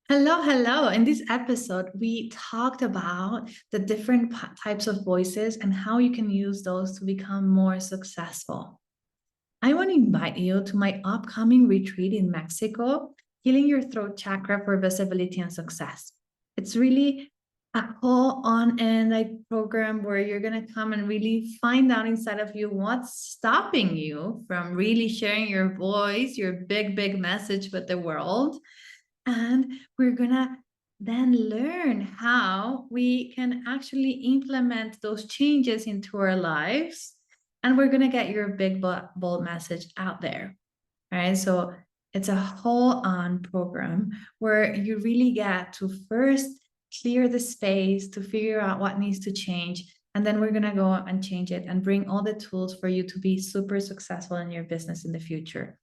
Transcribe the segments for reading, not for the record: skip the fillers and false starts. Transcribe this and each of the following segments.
Hello, hello. In this episode, we talked about the different types of voices and how you can use those to become more successful. I want to invite you to my upcoming retreat in Mexico, Healing Your Throat Chakra for Visibility and Success. It's really a whole on-end program where you're going to come and really find out inside of you what's stopping you from really sharing your voice, your big message with the world. And we're going to then learn how we can actually implement those changes into our lives. And we're going to get your big, bold message out there. Right. So it's a whole on program where you really get to first clear the space to figure out what needs to change. And then we're going to go and change it and bring all the tools for you to be super successful in your business in the future.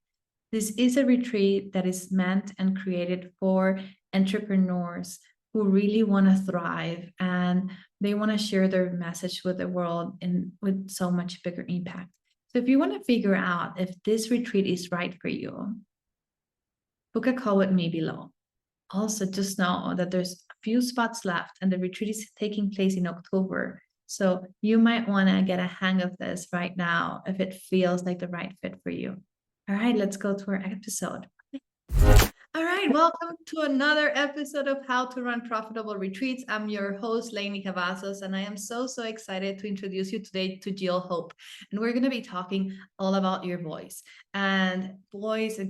This is a retreat that is meant and created for entrepreneurs who really want to thrive and they want to share their message with the world and with so much bigger impact. So if you want to figure out if this retreat is right for you, book a call with me below. Also, just know that there's a few spots left and the retreat is taking place in October. So you might want to get a hang of this right now if it feels like the right fit for you. All right, let's go to our episode. All right, welcome to another episode of How to Run Profitable Retreats. I'm your host, Leni Cavazos, and I am so excited to introduce you today to Jill Hope. And we're going to be talking all about your voice and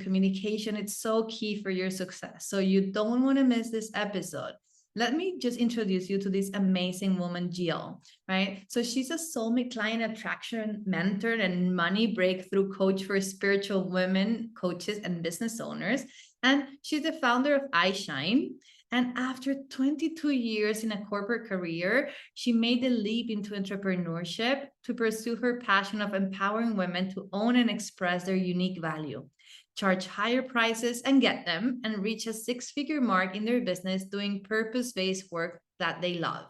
communication. It's so key for your success. So you don't want to miss this episode. Let me just introduce you to this amazing woman, Jill, right? So she's a soulmate client attraction mentor and money breakthrough coach for spiritual women, coaches, and business owners. And she's the founder of iShine. And after 22 years in a corporate career, she made the leap into entrepreneurship to pursue her passion of empowering women to own and express their unique value, charge higher prices and get them, and reach a six-figure mark in their business doing purpose-based work that they love.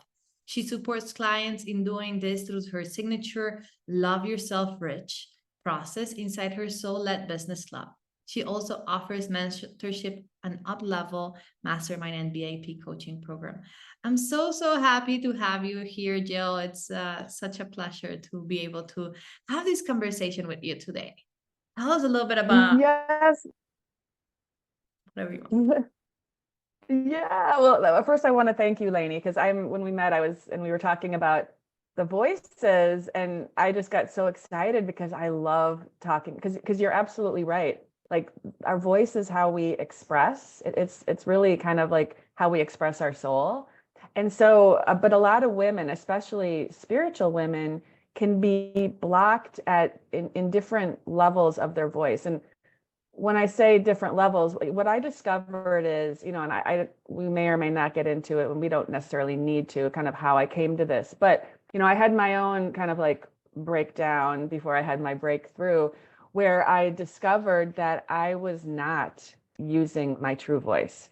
She supports clients in doing this through her signature Love Yourself Rich process inside her soul-led business club. She also offers mentorship and up-level mastermind and BIP coaching program. I'm so happy to have you here, Jill. It's such a pleasure to be able to have this conversation with you today. Tell us a little bit about Yes. whatever you want. Yeah. Well, first I want to thank you, Leni, because when we met, we were talking about the voices, and I just got so excited because I love talking, because you're absolutely right. Like, our voice is how we express. It's really kind of like how we express our soul. And so, but a lot of women, especially spiritual women, can be blocked in different levels of their voice. And when I say different levels, what I discovered is, and we may or may not get into it, and we don't necessarily need to, kind of how I came to this, but, I had my own kind of like breakdown before I had my breakthrough, where I discovered that I was not using my true voice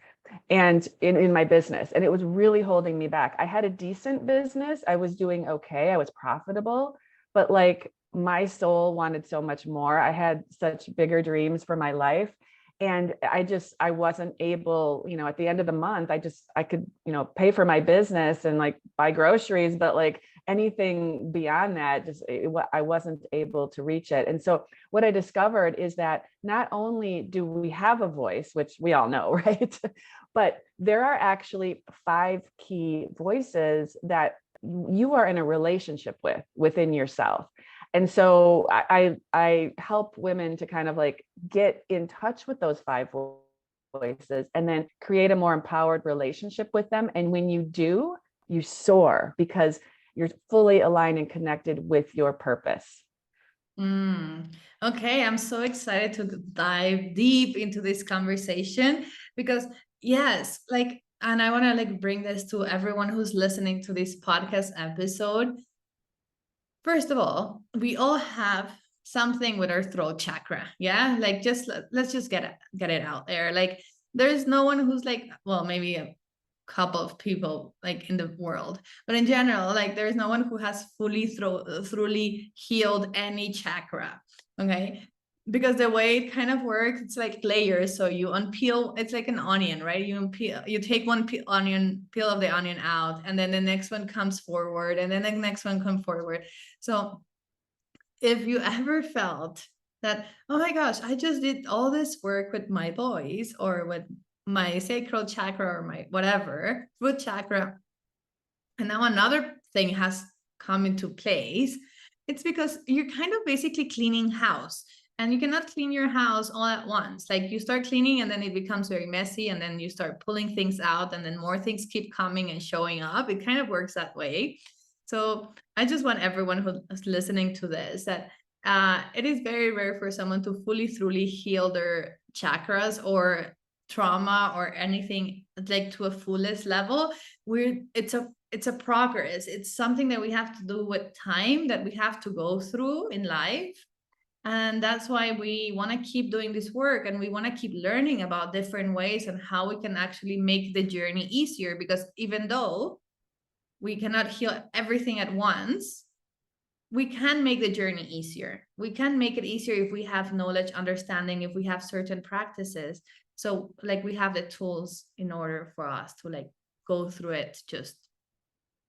and in my business. And it was really holding me back. I had a decent business. I was doing okay. I was profitable, but like, my soul wanted so much more. I had such bigger dreams for my life. And I wasn't able, at the end of the month, I could, pay for my business and like buy groceries, but like anything beyond that, I wasn't able to reach it. And so what I discovered is that not only do we have a voice, which we all know, right? But there are actually 5 key voices that you are in a relationship within yourself. And so I help women to kind of like get in touch with those 5 voices and then create a more empowered relationship with them. And when you do, you soar because you're fully aligned and connected with your purpose. Okay, I'm so excited to dive deep into this conversation because yes, and I want to bring this to everyone who's listening to this podcast episode. First of all, we all have something with our throat chakra. Yeah. Let's just get it out there. Like, there's no one who's well, maybe a couple of people in the world, but in general, there's no one who has fully healed any chakra. Okay. because the way it kind of works, it's like layers. So you unpeel, it's like an onion, right? You unpeel, you take one peel of the onion out, and then the next one comes forward, and then the next one comes forward. So if you ever felt that, oh my gosh, I just did all this work with my voice or with my sacral chakra or my whatever, root chakra, and now another thing has come into place, it's because you're kind of basically cleaning house. And you cannot clean your house all at once. Like you start cleaning and then it becomes very messy, and then you start pulling things out, and then more things keep coming and showing up. It kind of works that way. So I just want everyone who's listening to this that it is very rare for someone to fully, truly heal their chakras or trauma or anything like to a fullest level. It's a progress. It's something that we have to do with time, that we have to go through in life. And that's why we want to keep doing this work, and we want to keep learning about different ways and how we can actually make the journey easier. Because even though we cannot heal everything at once, we can make the journey easier. We can make it easier if we have knowledge, understanding, if we have certain practices. So like we have the tools in order for us to like go through it just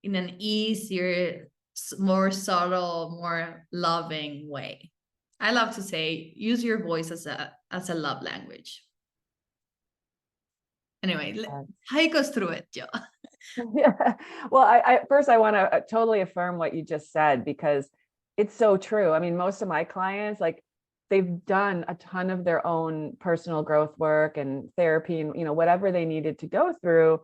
in an easier, more subtle, more loving way. I love to say, use your voice as a love language. Anyway, take us through it, Jill. Yeah. Well, I first I want to totally affirm what you just said, because it's so true. I mean, most of my clients, like, they've done a ton of their own personal growth work and therapy and, whatever they needed to go through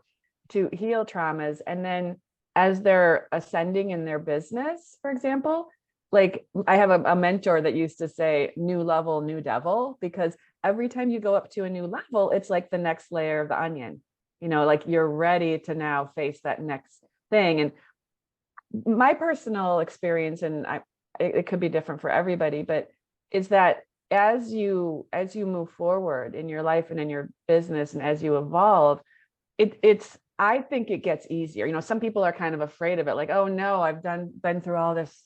to heal traumas. And then as they're ascending in their business, for example, like I have a mentor that used to say, new level, new devil, because every time you go up to a new level, it's like the next layer of the onion. Like you're ready to now face that next thing. And my personal experience, and it could be different for everybody, but is that as you move forward in your life and in your business, and as you evolve, I think it gets easier. Some people are kind of afraid of it, like, oh no, I've been through all this,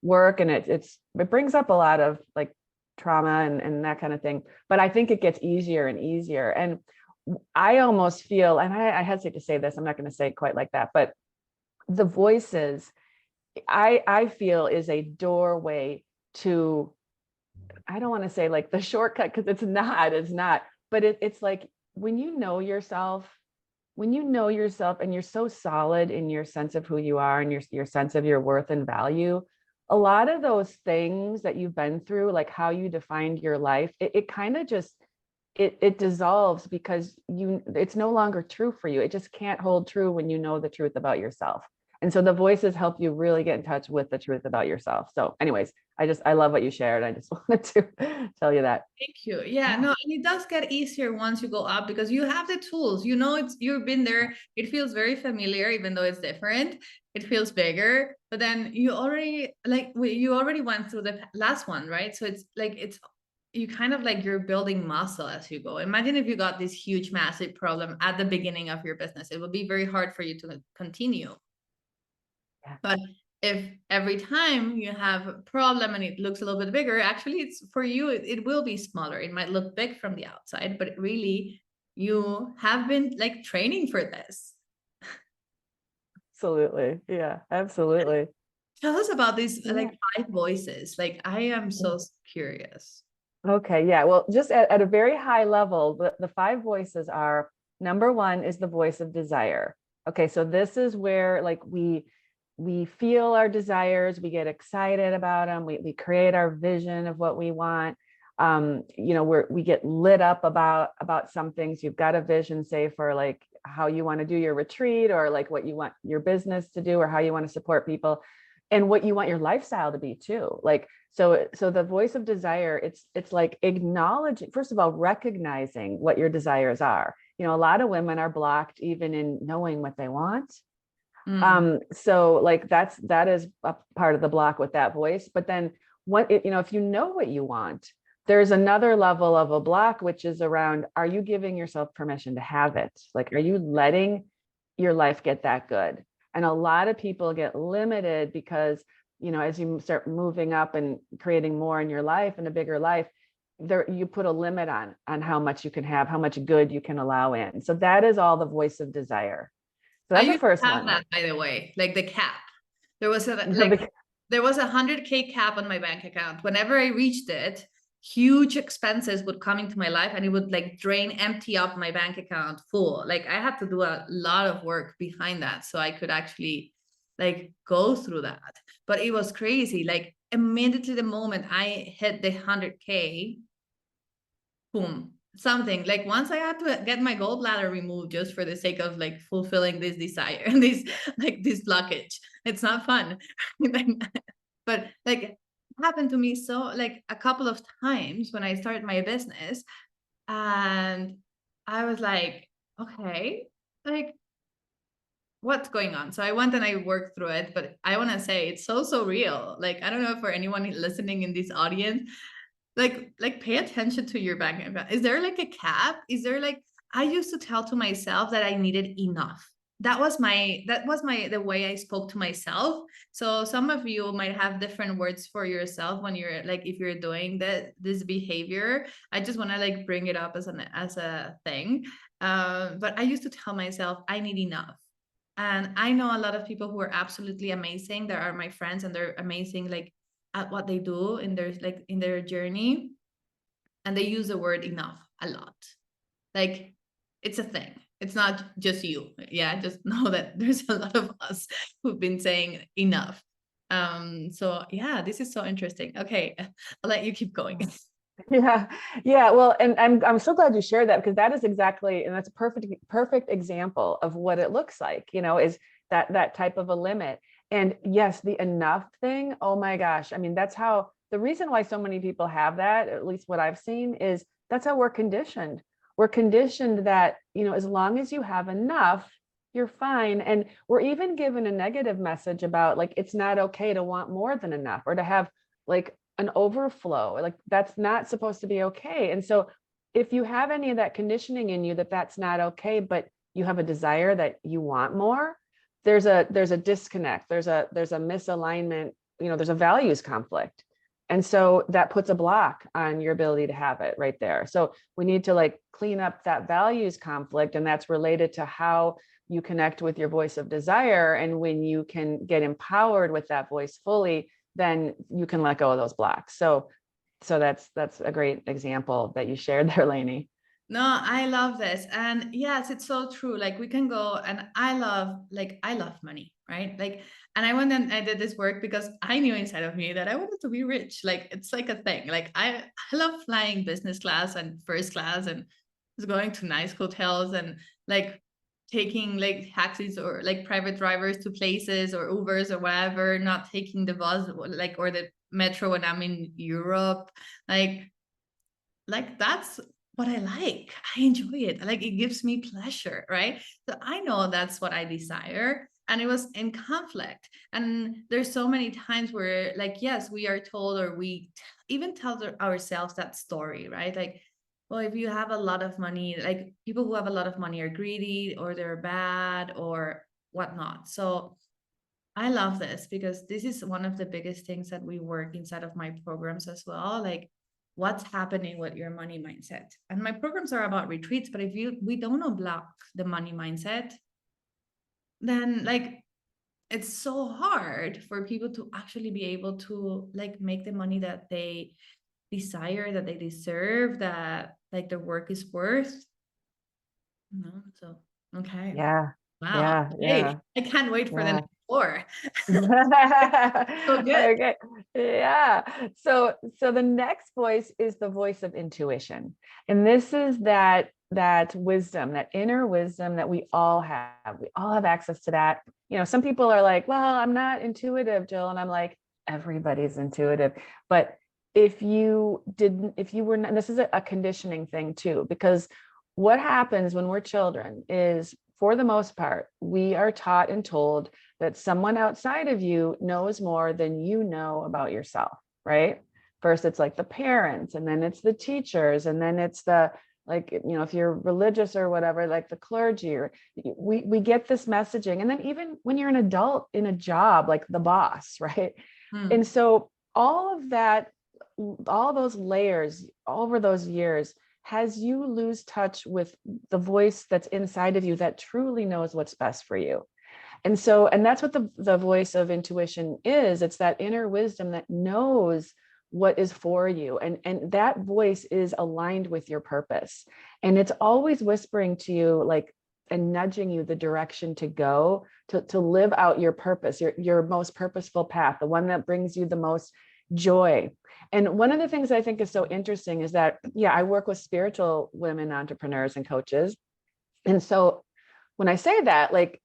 work, and it brings up a lot of like trauma and that kind of thing. But I think it gets easier and easier. And I almost feel, and I hesitate to say this, I'm not going to say it quite like that, but the voices, I feel, is a doorway to, I don't want to say like the shortcut, because it's not, but it's like when you know yourself and you're so solid in your sense of who you are and your sense of your worth and value, a lot of those things that you've been through, like how you defined your life, it kind of just, it dissolves, because it's no longer true for you. It just can't hold true when you know the truth about yourself. And so the voices help you really get in touch with the truth about yourself. So anyways, I love what you shared. I just wanted to tell you that. Thank you. Yeah, no, and it does get easier once you go up, because you have the tools. You've been there. It feels very familiar, even though it's different. It feels bigger, but then you already went through the last one, right? So it's like you kind of like you're building muscle as you go. Imagine if you got this huge, massive problem at the beginning of your business. It would be very hard for you to continue. Yeah. But if every time you have a problem and it looks a little bit bigger, actually it's for you, it will be smaller. It might look big from the outside, but really you have been like training for this. Absolutely. Yeah, absolutely. Tell us about these like 5 voices. Like I am so curious. Okay, yeah. Well, just at a very high level, the 5 voices are, number 1 is the voice of desire. Okay, so this is where like we feel our desires, we get excited about them, we create our vision of what we want. We get lit up about some things. You've got a vision, say, for like how you want to do your retreat, or like what you want your business to do, or how you want to support people, and what you want your lifestyle to be too. Like, so the voice of desire, it's like acknowledging, first of all, recognizing what your desires are. A lot of women are blocked even in knowing what they want. So like that is a part of the block with that voice. But then if you know what you want, there's another level of a block, which is around, are you giving yourself permission to have it? Like, are you letting your life get that good? And a lot of people get limited because, as you start moving up and creating more in your life and a bigger life, there you put a limit on how much you can have, how much good you can allow in. So that is all the voice of desire. So I that's the used to first have one. that, by the way, like the cap. There was a like The- there was 100K cap on my bank account. Whenever I reached it, huge expenses would come into my life and it would like empty up my bank account full. Like I had to do a lot of work behind that so I could actually like go through that. But it was crazy. Like immediately the moment I hit the 100K, boom, something like once I had to get my gallbladder removed just for the sake of like fulfilling this desire and this like this blockage. It's not fun. But like it happened to me so like a couple of times when I started my business, and I was like, okay, like what's going on? So I went and I worked through it, but I want to say it's so real. Like I don't know for anyone listening in this audience, like pay attention to your bank account. Is there like a cap? Is there like I used to tell to myself that I needed enough. That was my the way I spoke to myself. So some of you might have different words for yourself when you're like if you're doing this behavior. I just want to like bring it up as a thing. But I used to tell myself I need enough. And I know a lot of people who are absolutely amazing. There are my friends and they're amazing like at what they do in their journey, and they use the word enough a lot. Like it's a thing. It's not just you. Yeah, just know that there's a lot of us who've been saying enough. So yeah, this is so interesting. Okay, I'll let you keep going. Yeah, yeah. Well, and I'm so glad you shared that, because that is exactly, and that's a perfect example of what it looks like, is that type of a limit. And yes, the enough thing, oh my gosh. I mean, that's how the reason why so many people have that, at least what I've seen, is that's how we're conditioned. We're conditioned that, as long as you have enough, you're fine. And we're even given a negative message about like it's not okay to want more than enough, or to have like an overflow, like that's not supposed to be okay. And so if you have any of that conditioning in you that that's not okay, but you have a desire that you want more, there's a disconnect, there's a misalignment, there's a values conflict. And so that puts a block on your ability to have it right there. So we need to like clean up that values conflict, and that's related to how you connect with your voice of desire. And when you can get empowered with that voice fully, then you can let go of those blocks. So that's a great example that you shared there, Leni. No, I love this. And yes, it's so true. Like we can go and I love money, right? Like, and I went and I did this work because I knew inside of me that I wanted to be rich. Like it's like a thing. Like I love flying business class and first class and just going to nice hotels and like taking like taxis or like private drivers to places or Ubers or whatever, not taking the bus like or the metro when I'm in Europe. Like that's what I like. I enjoy it. Like it gives me pleasure, right? So I know that's what I desire. And it was in conflict. And there's so many times where, like, yes, we are told, or we even tell ourselves that story, right? Like, well, if you have a lot of money, like people who have a lot of money are greedy or they're bad or whatnot. So I love this because this is one of the biggest things that we work inside of my programs as well. Like what's happening with your money mindset. And my programs are about retreats, but if we don't unblock the money mindset, then like it's so hard for people to actually be able to like make the money that they desire, that they deserve, that like their work is worth. So okay. Yeah, Wow. yeah, Hey, yeah, I can't wait for the yeah. next 4. So good. Okay. Yeah. So the next voice is the voice of intuition. And this is that wisdom, that inner wisdom that we all have. We all have access to that. Some people are like, well, I'm not intuitive, Jill. And I'm like, everybody's intuitive. But if you were not, this is a conditioning thing too, because what happens when we're children is, for the most part, we are taught and told that someone outside of you knows more than you know about yourself, right? First, it's like the parents, and then it's the teachers, and then it's the, like, if you're religious or whatever, like the clergy, or we get this messaging. And then even when you're an adult in a job, like the boss, right? Hmm. And so all of that all those layers over those years, has you lose touch with the voice that's inside of you that truly knows what's best for you. And so, and that's what the voice of intuition is. It's that inner wisdom that knows what is for you. And that voice is aligned with your purpose. And it's always whispering to you, like, and nudging you the direction to go, to live out your purpose, your most purposeful path, the one that brings you the most joy. And one of the things I think is so interesting is that, yeah, I work with spiritual women entrepreneurs and coaches. And so when I say that, like,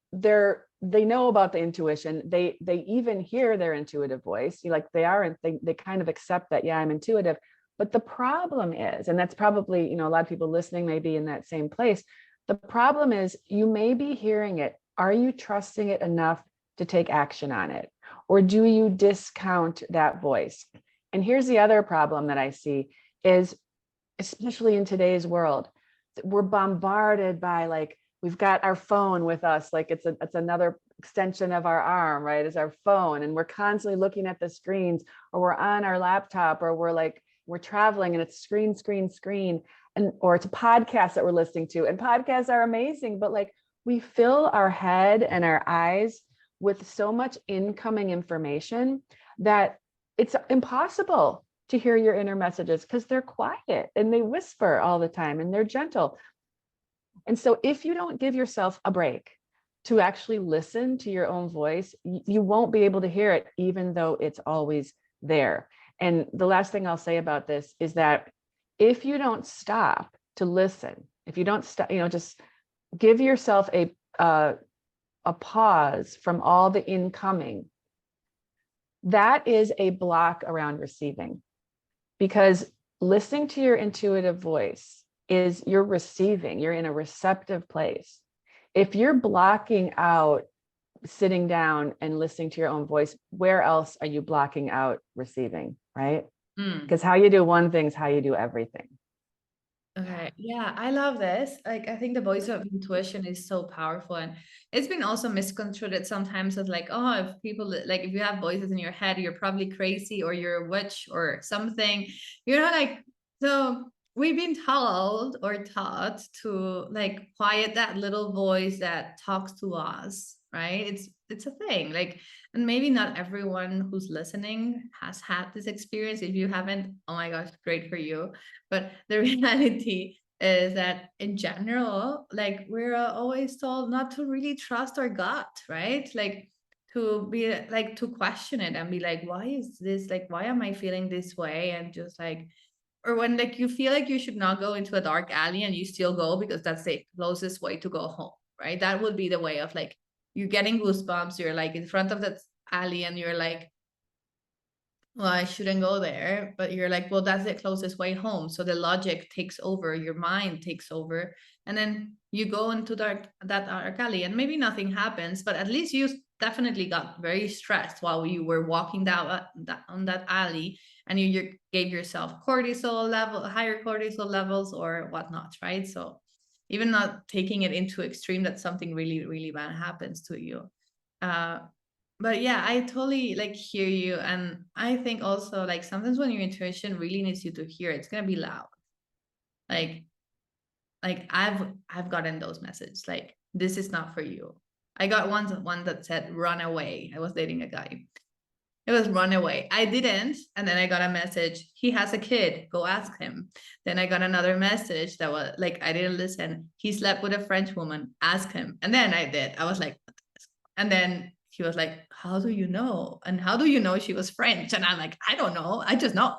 they know about the intuition, they even hear their intuitive voice, like they kind of accept that, yeah, I'm intuitive. But the problem is, and that's probably, you know, a lot of people listening may be in that same place. The problem is, you may be hearing it. Are you trusting it enough to take action on it? Or do you discount that voice? And here's the other problem that I see is, especially in today's world, we're bombarded by, like, we've got our phone with us, like it's another extension of our arm, right? Is our phone. And we're constantly looking at the screens, or we're on our laptop, or we're traveling and it's screen, screen, screen. And, or it's a podcast that we're listening to, and podcasts are amazing, but like, we fill our head and our eyes with so much incoming information that it's impossible to hear your inner messages, because they're quiet and they whisper all the time and they're gentle. And so if you don't give yourself a break to actually listen to your own voice, you won't be able to hear it, even though it's always there. And the last thing I'll say about this is that if you don't stop to listen, if you don't stop, just give yourself a pause from all the incoming, that is a block around receiving. Because listening to your intuitive voice is you're receiving, you're in a receptive place. If you're blocking out sitting down and listening to your own voice, where else are you blocking out receiving, right? Because how you do one thing is how you do everything. Okay. Yeah, I love this. Like, I think the voice of intuition is so powerful, and it's been also misconstrued sometimes as like, oh, if people like, if you have voices in your head, you're probably crazy or you're a witch or something. Like, so we've been told or taught to like quiet that little voice that talks to us, right? It's a thing. Like, and maybe not everyone who's listening has had this experience. If you haven't, oh my gosh, great for you. But the reality is that in general, like, we're always told not to really trust our gut, right? Like, to be like, to question it and be like, why is this, like, why am I feeling this way? And just like, or when like you feel like you should not go into a dark alley and you still go because that's the closest way to go home, right? That would be the way of like, you're getting goosebumps, you're like in front of that alley and you're like, well, I shouldn't go there. But you're like, well, that's the closest way home. So the logic takes over, your mind takes over. And then you go into that dark alley and maybe nothing happens, but at least you definitely got very stressed while you were walking down on that alley, and you gave yourself higher cortisol levels or whatnot, right? So even not taking it into extreme, that something really, really bad happens to you. But yeah, I totally like hear you. And I think also like sometimes when your intuition really needs you to hear, it's gonna be loud. Like I've gotten those messages like, this is not for you. I got one that said run away. I was dating a guy. It was run away. I didn't. And then I got a message, he has a kid, go ask him. Then I got another message that was like, I didn't listen. He slept with a French woman, ask him. And then I did. I was like, and then he was like, how do you know? And how do you know she was French? And I'm like, I don't know. I just know.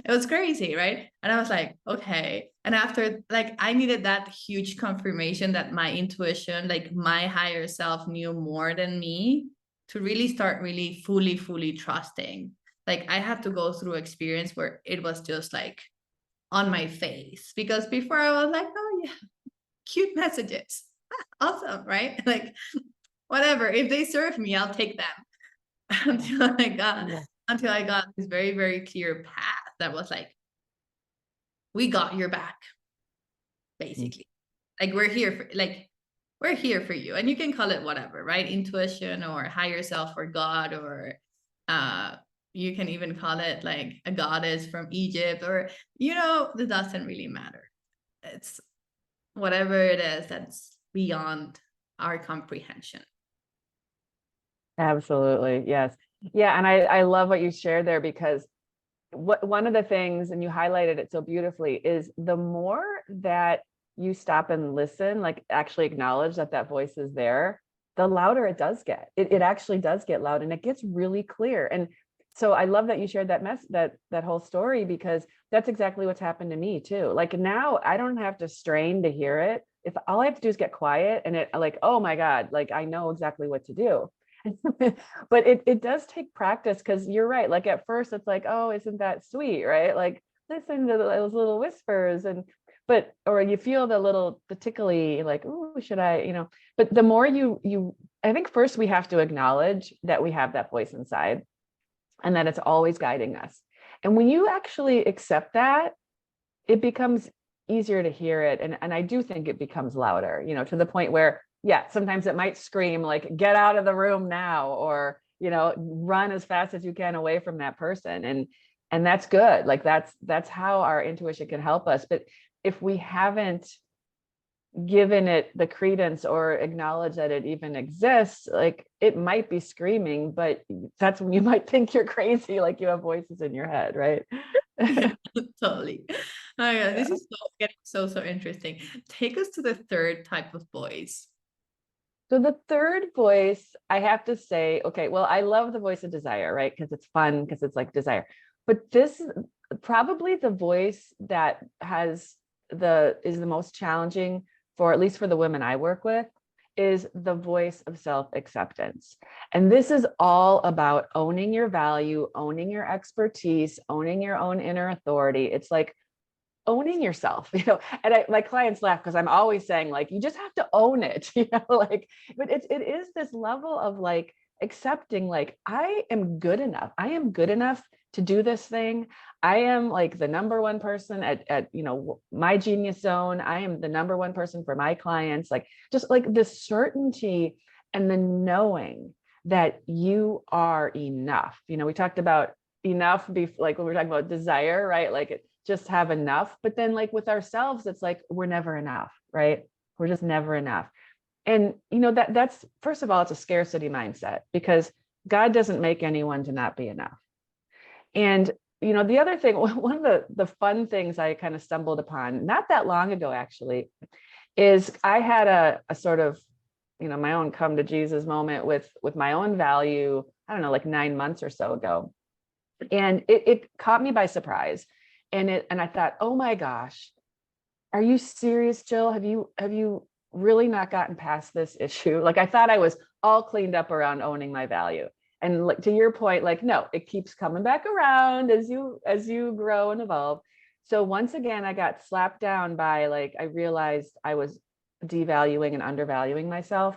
It was crazy, right? And I was like, okay. And after, like, I needed that huge confirmation that my intuition, like my higher self, knew more than me to really start really fully trusting. Like, I had to go through experience where it was just like on my face, because before I was like, oh yeah, cute messages, awesome, right? Like, whatever, if they serve me, I'll take them. Until I got this very, very clear path that was like, we got your back, basically. Like, we're here for you. And you can call it whatever, right? Intuition or higher self or God or you can even call it like a goddess from Egypt, or, it doesn't really matter. It's whatever it is that's beyond our comprehension. Absolutely. Yes. Yeah. And I love what you shared there, because one of the things, and you highlighted it so beautifully, is the more that you stop and listen, like actually acknowledge that that voice is there, the louder it does get. It actually does get loud, and it gets really clear. And so I love that you shared that whole story, because that's exactly what's happened to me too. Like now I don't have to strain to hear it. If all I have to do is get quiet, and it like, oh my God, like I know exactly what to do. But it does take practice, because you're right. Like at first it's like, oh, isn't that sweet, right? Like listen to those little whispers, or you feel the tickly, like, oh, should I, but the more I think first we have to acknowledge that we have that voice inside, and that it's always guiding us. And when you actually accept that, it becomes easier to hear it. And I do think it becomes louder, to the point where, yeah, sometimes it might scream like, get out of the room now, or, run as fast as you can away from that person. And that's good. Like that's how our intuition can help us. But if we haven't given it the credence or acknowledge that it even exists, like it might be screaming, but that's when you might think you're crazy, like you have voices in your head, right? Totally. Oh yeah, this is getting so interesting. Take us to the third type of voice. So the third voice, I have to say, okay, well, I love the voice of desire, right? Because it's fun, because it's like desire. But this is probably the voice that is the most challenging, for at least for the women I work with, is the voice of self-acceptance. And this is all about owning your value, owning your expertise, owning your own inner authority. It's like owning yourself, and my clients laugh, because I'm always saying, like, you just have to own it, like, but it is this level of like accepting, like, I am good enough. I am good enough to do this thing. I am like the number one person at my genius zone. I am the number one person for my clients. Like, just like the certainty and the knowing that you are enough. We talked about enough like when we were talking about desire, right? Like just have enough. But then like with ourselves, it's like, we're never enough, right? We're just never enough. And that's, first of all, it's a scarcity mindset, because God doesn't make anyone to not be enough. And the other thing, one of the fun things I kind of stumbled upon not that long ago, actually, is I had a sort of, my own come to Jesus moment with my own value, I don't know, like 9 months or so ago. And it caught me by surprise. And I thought, oh my gosh, are you serious, Jill? Have you really not gotten past this issue? Like, I thought I was all cleaned up around owning my value. And like, to your point, like, no, it keeps coming back around as you grow and evolve. So once again, I got slapped down by, like, I realized I was devaluing and undervaluing myself.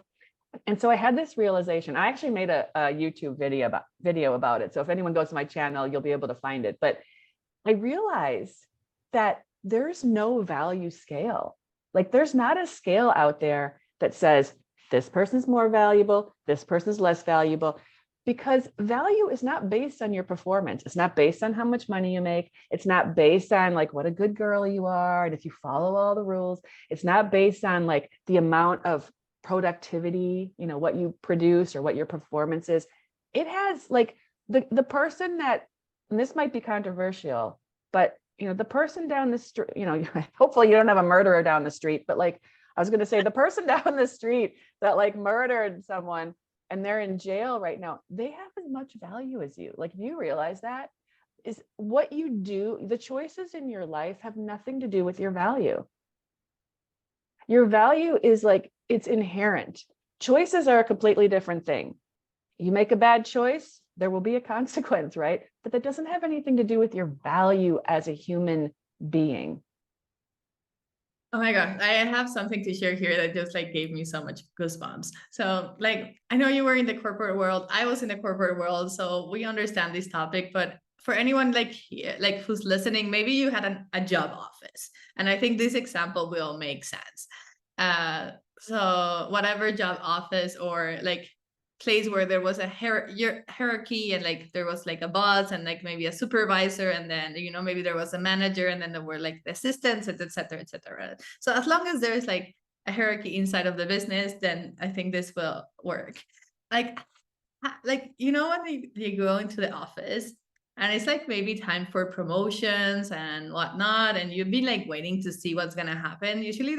And so I had this realization. I actually made a YouTube video about it. So if anyone goes to my channel, you'll be able to find it. But I realized that there's no value scale. Like, there's not a scale out there that says this person's more valuable, this person's less valuable, because value is not based on your performance. It's not based on how much money you make. It's not based on like what a good girl you are and if you follow all the rules. It's not based on like the amount of productivity, what you produce or what your performance is. It has like the person that, and this might be controversial, but the person down the street, hopefully you don't have a murderer down the street, but like I was going to say, the person down the street that like murdered someone and they're in jail right now, they have as much value as you. Like, you realize that is what you do. The choices in your life have nothing to do with your value. Your value is like, it's inherent. Choices are a completely different thing. You make a bad choice, there will be a consequence, right? But that doesn't have anything to do with your value as a human being. Oh my God, I have something to share here that just like gave me so much goosebumps. So like, I know you were in the corporate world, I was in the corporate world, so we understand this topic, but for anyone like who's listening, maybe you had a job office. And I think this example will make sense. So whatever job office or like place where there was a hierarchy, and like there was like a boss and like maybe a supervisor, and then maybe there was a manager, and then there were like the assistants, etc., etc. So as long as there's like a hierarchy inside of the business, then I think this will work. Like when you go into the office and it's like maybe time for promotions and whatnot, and you've been like waiting to see what's gonna happen. Usually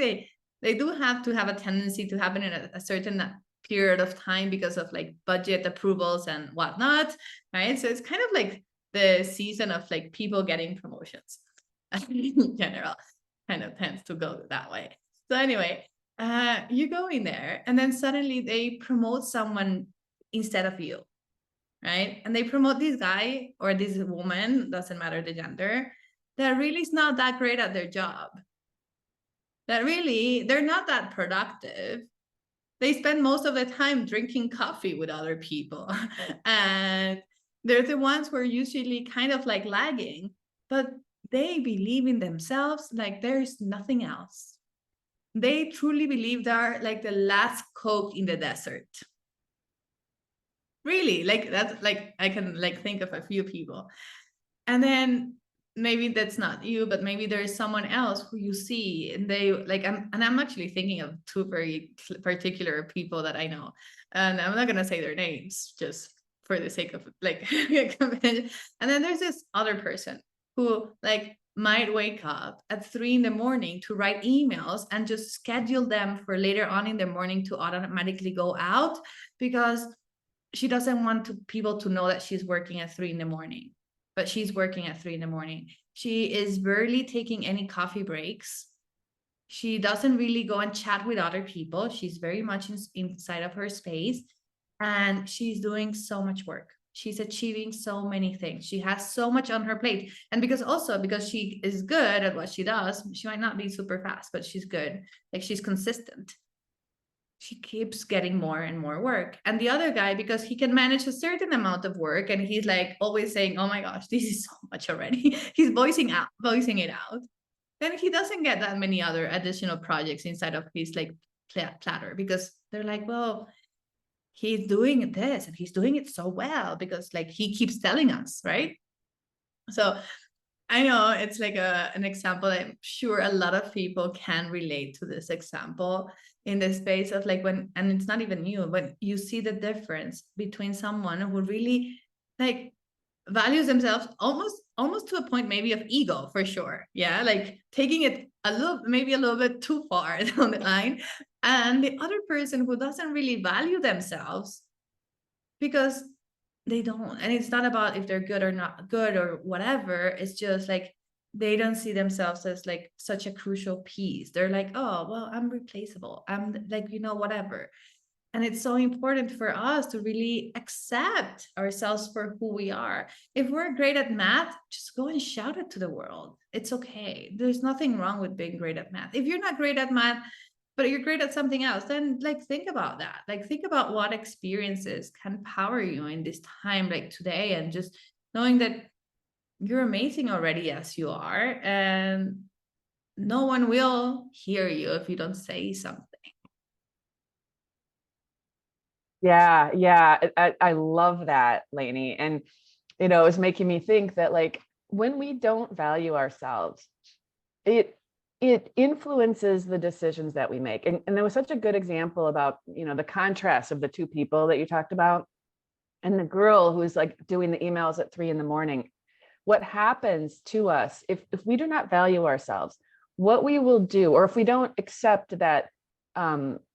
they do have to have a tendency to happen in a certain period of time because of like budget approvals and whatnot, right? So it's kind of like the season of like people getting promotions in general, kind of tends to go that way. So anyway, you go in there and then suddenly they promote someone instead of you, right? And they promote this guy or this woman, doesn't matter the gender, that really is not that great at their job, that really they're not that productive. They spend most of the time drinking coffee with other people. And they're the ones who are usually kind of like lagging, but they believe in themselves like there's nothing else. They truly believe they're like the last Coke in the desert. Really, like that's like I can like think of a few people. And then maybe that's not you, but maybe there's someone else who you see and they like I'm actually thinking of two very particular people that I know. And I'm not gonna say their names just for the sake of like and then there's this other person who like might wake up at 3 a.m. to write emails and just schedule them for later on in the morning to automatically go out because she doesn't want people to know that she's working at 3 a.m, but she's working at 3 a.m. She is barely taking any coffee breaks. She doesn't really go and chat with other people. She's very much inside of her space, and she's doing so much work. She's achieving so many things. She has so much on her plate. And because she is good at what she does, she might not be super fast, but she's good. Like she's consistent. She keeps getting more and more work. And the other guy, because he can manage a certain amount of work and he's like always saying, oh my gosh, this is so much already. He's voicing it out. Then he doesn't get that many other additional projects inside of his like platter because they're like, well, he's doing this and he's doing it so well because like he keeps telling us, right? So I know it's like an example. I'm sure a lot of people can relate to this example in the space of like and it's not even you, but you see the difference between someone who really like values themselves almost to a point maybe of ego for sure. Yeah. Like taking it maybe a little bit too far down the line. And the other person who doesn't really value themselves because they don't. And it's not about if they're good or not good or whatever. It's just like they don't see themselves as like such a crucial piece. They're like, oh, well, I'm replaceable. I'm like, whatever. And it's so important for us to really accept ourselves for who we are. If we're great at math, just go and shout it to the world. It's okay. There's nothing wrong with being great at math. If you're not great at math, but you're great at something else, then like think about that. Like think about what experiences can power you in this time like today, and just knowing that you're amazing already as you are, and no one will hear you if you don't say something. Yeah, I love that, Leni. And it was making me think that like when we don't value ourselves, it influences the decisions that we make. And there was such a good example about, the contrast of the two people that you talked about. And the girl who's like doing the emails at 3 a.m. What happens to us if we do not value ourselves, what we will do, or if we don't accept that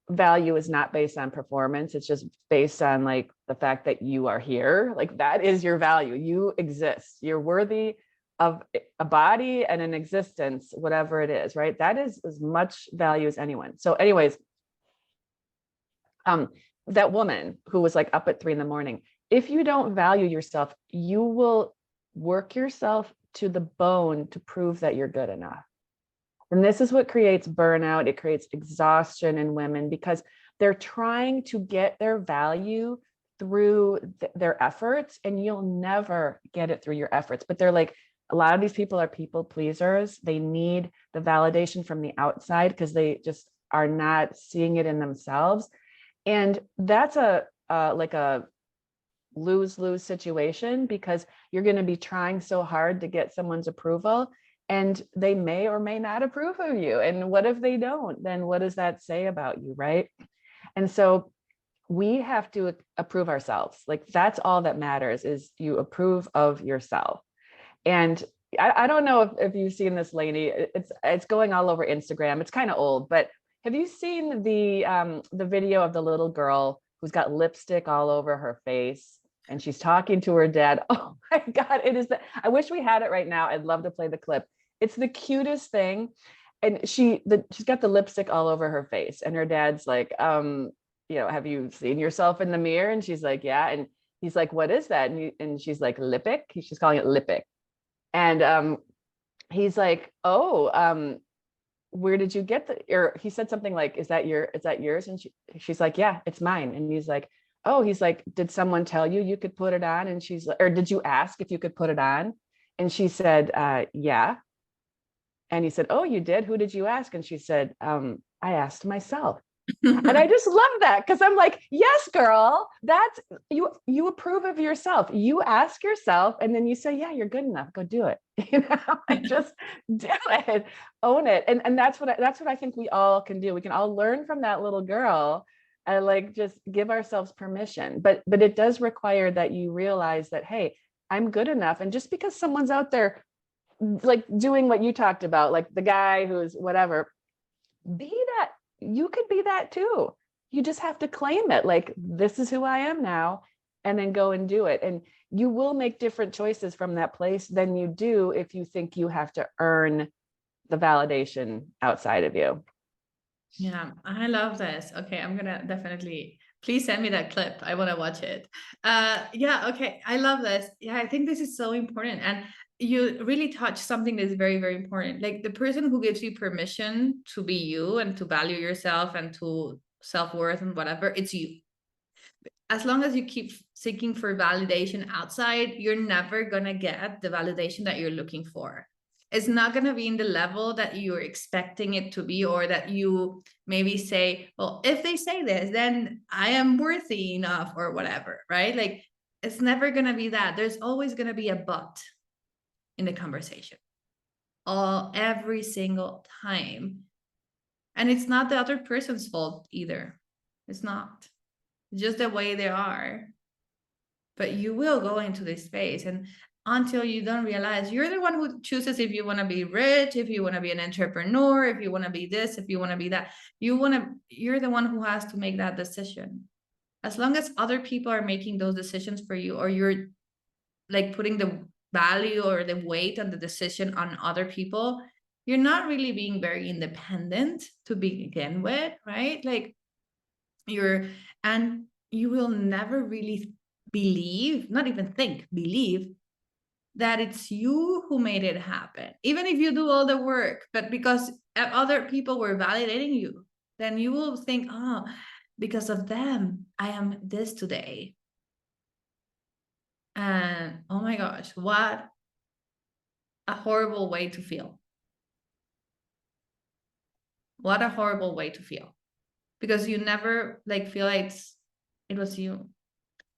value is not based on performance, it's just based on like the fact that you are here, like that is your value, you exist, you're worthy of a body and an existence, whatever it is, right? That is as much value as anyone. So anyways, that woman who was like up at 3 a.m, if you don't value yourself, you will work yourself to the bone to prove that you're good enough. And this is what creates burnout. It creates exhaustion in women because they're trying to get their value through their efforts, and you'll never get it through your efforts. But they're like, a lot of these people are people pleasers. They need the validation from the outside because they just are not seeing it in themselves. And that's a like a lose-lose situation, because you're going to be trying so hard to get someone's approval, and they may or may not approve of you. And what if they don't? Then what does that say about you, right? And so we have to approve ourselves. Like, that's all that matters, is you approve of yourself. And I don't know if you've seen this, Leni. It's going all over Instagram. It's kind of old, but have you seen the video of the little girl who's got lipstick all over her face, and she's talking to her dad? Oh my God, it is I wish we had it right now. I'd love to play the clip. It's the cutest thing. And she's got the lipstick all over her face, and her dad's like, have you seen yourself in the mirror? And she's like, yeah. And he's like, what is that? And she's like, lippic. She's calling it lippic. And he's like, oh, where did you get or he said something like, is that yours? And she's like, yeah, it's mine. And he's like, oh, he's like, did someone tell you could put it on? And she's like, or did you ask if you could put it on? And she said, yeah. And he said, oh, you did? Who did you ask? And she said, I asked myself. And I just love that, because I'm like, yes, girl, that's you approve of yourself. You ask yourself, and then you say, yeah, you're good enough. Go do it. Just do it, own it. And that's what I think we all can do. We can all learn from that little girl and like just give ourselves permission. But it does require that you realize that, hey, I'm good enough. And just because someone's out there like doing what you talked about, like the guy who's whatever, be that. You could be that too. You just have to claim it. Like, this is who I am now, and then go and do it. And you will make different choices from that place than you do if you think you have to earn the validation outside of you. Yeah, I love this. Okay, I'm gonna definitely, please send me that clip. I want to watch it. Yeah, okay, I love this. Yeah, I think this is so important. And you really touch something that is very, very important. Like, the person who gives you permission to be you and to value yourself and to self-worth and whatever, it's you. As long as you keep seeking for validation outside, you're never gonna get the validation that you're looking for. It's not going to be in the level that you're expecting it to be, or that you maybe say, well, if they say this, then I am worthy enough, or whatever, right? Like, it's never going to be that. There's always going to be a but in the conversation, every single time. And it's not the other person's fault either. It's not. It's just the way they are. But you will go into this space, and until you don't realize, you're the one who chooses if you want to be rich, if you want to be an entrepreneur, if you want to be this, if you want to be that. You're the one who has to make that decision. As long as other people are making those decisions for you, or you're like putting the value or the weight on the decision on other people, you're not really being very independent to begin with, right? Like, and you will never really believe, not even think, believe that it's you who made it happen, even if you do all the work. But because other people were validating you, then you will think, oh, because of them, I am this today. And oh my gosh, what a horrible way to feel. What a horrible way to feel. Because you never like feel like it was you.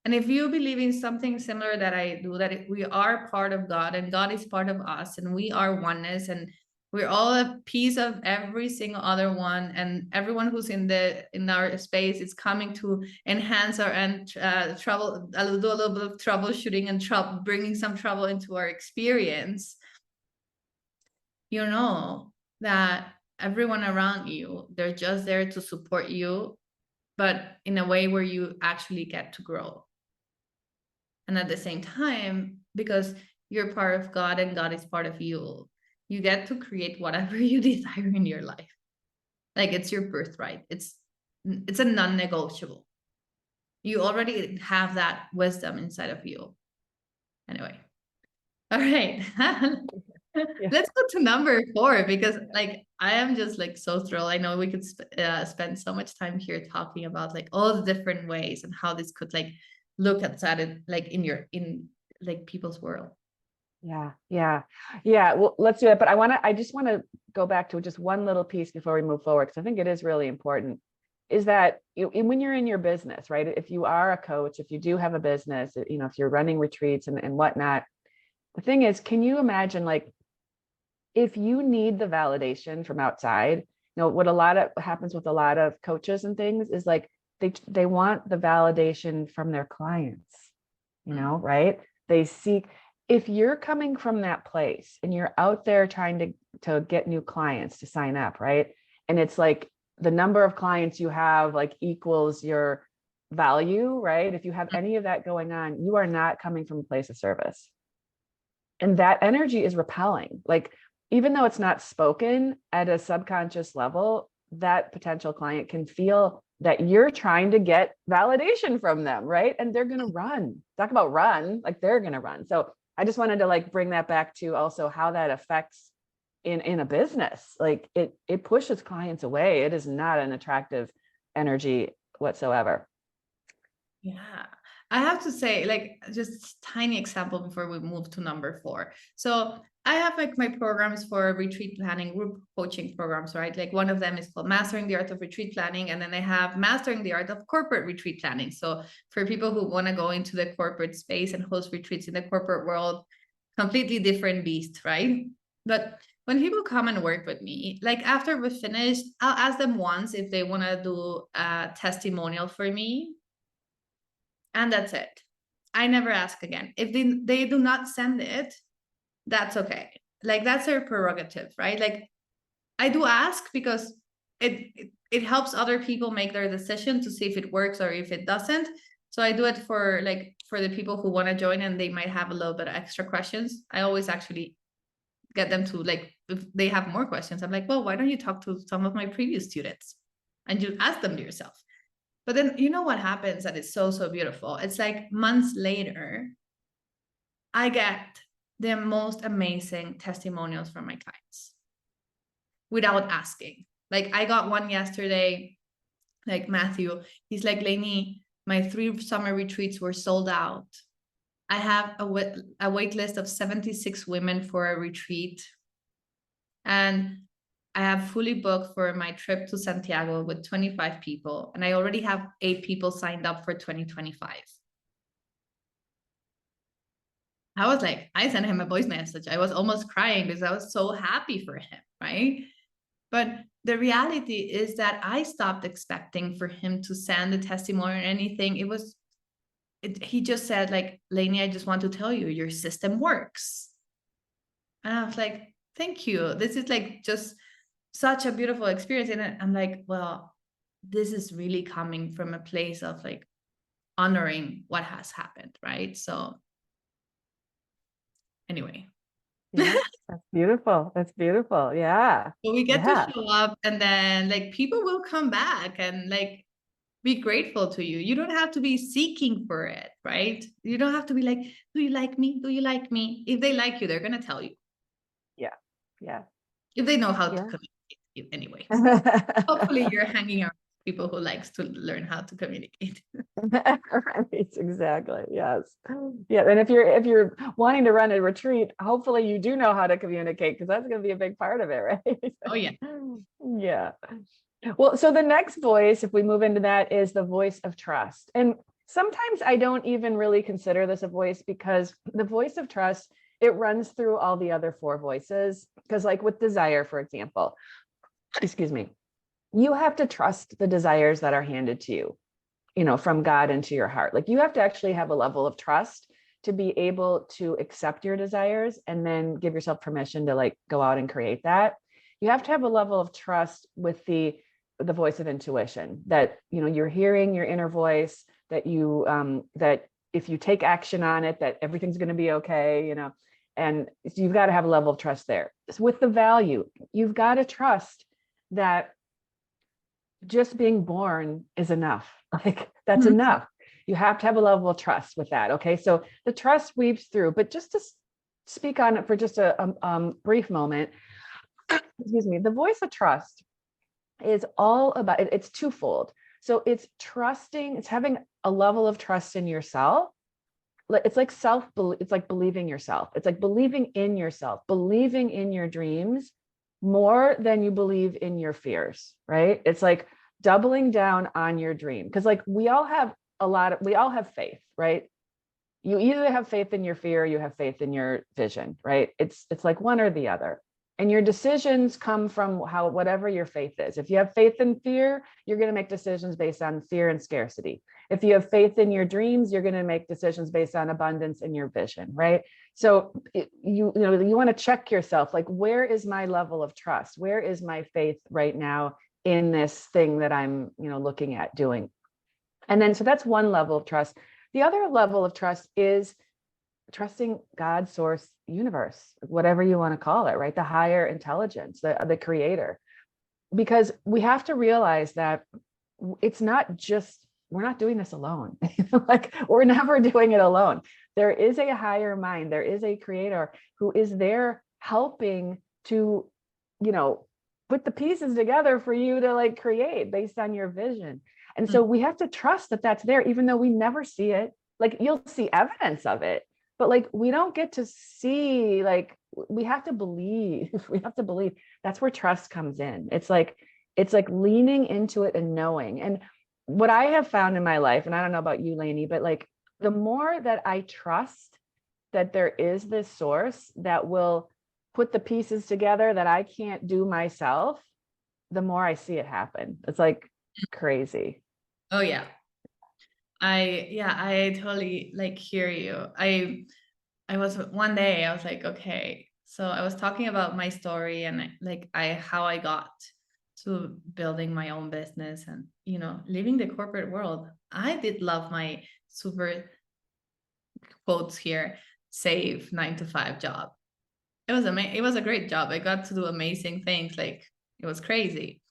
And if you believe in something similar that I do, that we are part of God and God is part of us, and we are oneness, and we're all a piece of every single other one, and everyone who's in our space is coming to enhance our trouble, do a little bit of troubleshooting and bringing some trouble into our experience. You know that everyone around you, they're just there to support you, but in a way where you actually get to grow. And at the same time, because you're part of God and God is part of you, you get to create whatever you desire in your life. Like, it's your birthright. It's a non-negotiable. You already have that wisdom inside of you. Anyway. All right. Yeah. Let's go to number 4, because like, I am just like so thrilled. I know we could spend so much time here talking about like all the different ways and how this could like look at it like in like people's world. Yeah. Well, let's do it. But I just want to go back to just one little piece before we move forward, because I think it is really important. is that when you're in your business, right? If you are a coach, if you do have a business, if you're running retreats and whatnot, the thing is, can you imagine, like, if you need the validation from outside, what happens with a lot of coaches and things is like, they want the validation from their clients, right? They seek, if you're coming from that place and you're out there trying to get new clients to sign up, right? And it's like the number of clients you have like equals your value, right? If you have any of that going on, you are not coming from a place of service. And that energy is repelling. Like, even though it's not spoken at a subconscious level, that potential client can feel that you're trying to get validation from them, right? And they're going to run. Talk about run, like they're going to run. So I just wanted to like bring that back to also how that affects in a business. Like it pushes clients away. It is not an attractive energy whatsoever. Yeah. I have to say, like, just tiny example before we move to number 4. So I have like my programs for retreat planning, group coaching programs, right? Like one of them is called Mastering the Art of Retreat Planning. And then I have Mastering the Art of Corporate Retreat Planning. So for people who want to go into the corporate space and host retreats in the corporate world, completely different beast, right? But when people come and work with me, like after we're finished, I'll ask them once if they want to do a testimonial for me. And that's it. I never ask again. If they do not send it, that's okay. Like that's their prerogative, right? Like I do ask because it helps other people make their decision to see if it works or if it doesn't. So I do it for the people who want to join and they might have a little bit of extra questions. I always actually get them to, like, if they have more questions, I'm like, well, why don't you talk to some of my previous students and you ask them to yourself? But then you know what happens that is so, so beautiful. It's like months later, I get the most amazing testimonials from my clients without asking. Like I got one yesterday, like Matthew, he's like, Leni, my 3 summer retreats were sold out. I have a wait list of 76 women for a retreat. And I have fully booked for my trip to Santiago with 25 people. And I already have 8 people signed up for 2025. I was like, I sent him a voice message. I was almost crying because I was so happy for him, right? But the reality is that I stopped expecting for him to send a testimony or anything. He just said, like, Leni, I just want to tell you, your system works. And I was like, thank you. This is like just such a beautiful experience. And I'm like, well, this is really coming from a place of like honoring what has happened, right? So anyway. Yeah, that's beautiful. That's beautiful. Yeah. So we get Yeah. to show up and then like people will come back and like be grateful to you. You don't have to be seeking for it, right? You don't have to be like, do you like me? Do you like me? If they like you, they're going to tell you. Yeah. Yeah. If they know how to Yeah. communicate anyway. Hopefully you're hanging around people who likes to learn how to communicate. Right, exactly. Yes. Yeah. And if you're wanting to run a retreat, hopefully you do know how to communicate, because that's going to be a big part of it, right? Oh yeah. Yeah. Well, so the next voice, if we move into that, is the voice of trust. And sometimes I don't even really consider this a voice, because the voice of trust, it runs through all the other 4 voices. Because like with desire, for example, excuse me, you have to trust the desires that are handed to you, from God into your heart. Like you have to actually have a level of trust to be able to accept your desires and then give yourself permission to like go out and create that. You have to have a level of trust with the voice of intuition, that, you're hearing your inner voice, that that if you take action on it, that everything's going to be okay, and you've got to have a level of trust there. With the value, you've got to trust that just being born is enough. Like that's enough. You have to have a level of trust with that. Okay. So the trust weaves through, but just to speak on it for just a brief moment, excuse me, the voice of trust is all about, it's twofold. So it's trusting, it's having a level of trust in yourself. It's like it's like believing yourself. It's like believing in yourself, believing in your dreams more than you believe in your fears, right? It's like doubling down on your dream. Because like we all have faith, right? You either have faith in your fear, or you have faith in your vision, right? It's like one or the other. And your decisions come from whatever your faith is. If you have faith in fear, you're going to make decisions based on fear and scarcity. If you have faith in your dreams, you're going to make decisions based on abundance and your vision, right? So you want to check yourself, like, where is my level of trust? Where is my faith right now in this thing that I'm, looking at doing? And then, so that's one level of trust. The other level of trust is trusting God, source, universe, whatever you want to call it, right? The higher intelligence, the creator. Because we have to realize that it's not just, we're not doing this alone. Like, we're never doing it alone. There is a higher mind. There is a creator who is there helping to, put the pieces together for you to like create based on your vision. And so we have to trust that that's there, even though we never see it. Like, you'll see evidence of it, but like, we don't get to see, like, we have to believe. That's where trust comes in. It's like leaning into it and knowing. And what I have found in my life, and I don't know about you, Leni, but like, the more that I trust that there is this source that will put the pieces together that I can't do myself, the more I see it happen. It's like crazy. Oh yeah. I totally like hear you. I was one day, I was like, okay, so I was talking about my story and like how I got to building my own business and leaving the corporate world. I did love my super quotes here, safe 9-to-5 job. It was amazing. It was a great job. I got to do amazing things. Like, it was crazy.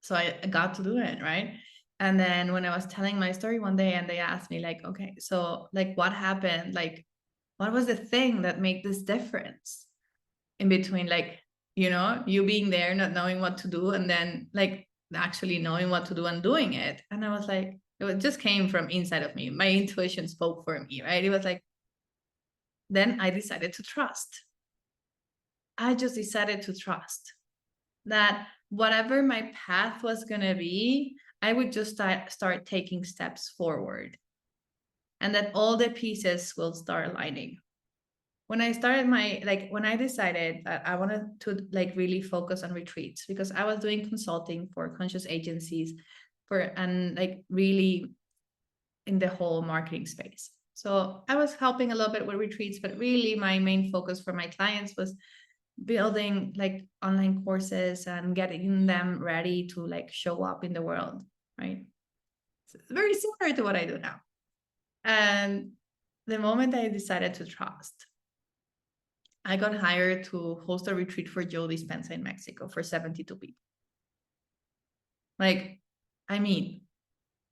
So I got to do it, right? And then when I was telling my story one day and they asked me like, okay, so like what happened? Like, what was the thing that made this difference in between, like, you being there, not knowing what to do, and then like actually knowing what to do and doing it? And I was like, it just came from inside of me. My intuition spoke for me, right? It was like, then I decided to trust. I just decided to trust that whatever my path was going to be, I would just start taking steps forward, and that all the pieces will start aligning. When I started when I decided that I wanted to like really focus on retreats, because I was doing consulting for conscious agencies and like really in the whole marketing space. So I was helping a little bit with retreats, but really my main focus for my clients was building like online courses and getting them ready to like show up in the world, right? So it's very similar to what I do now. And the moment I decided to trust, I got hired to host a retreat for Jill Dispenza in Mexico for 72 people. Like, I mean,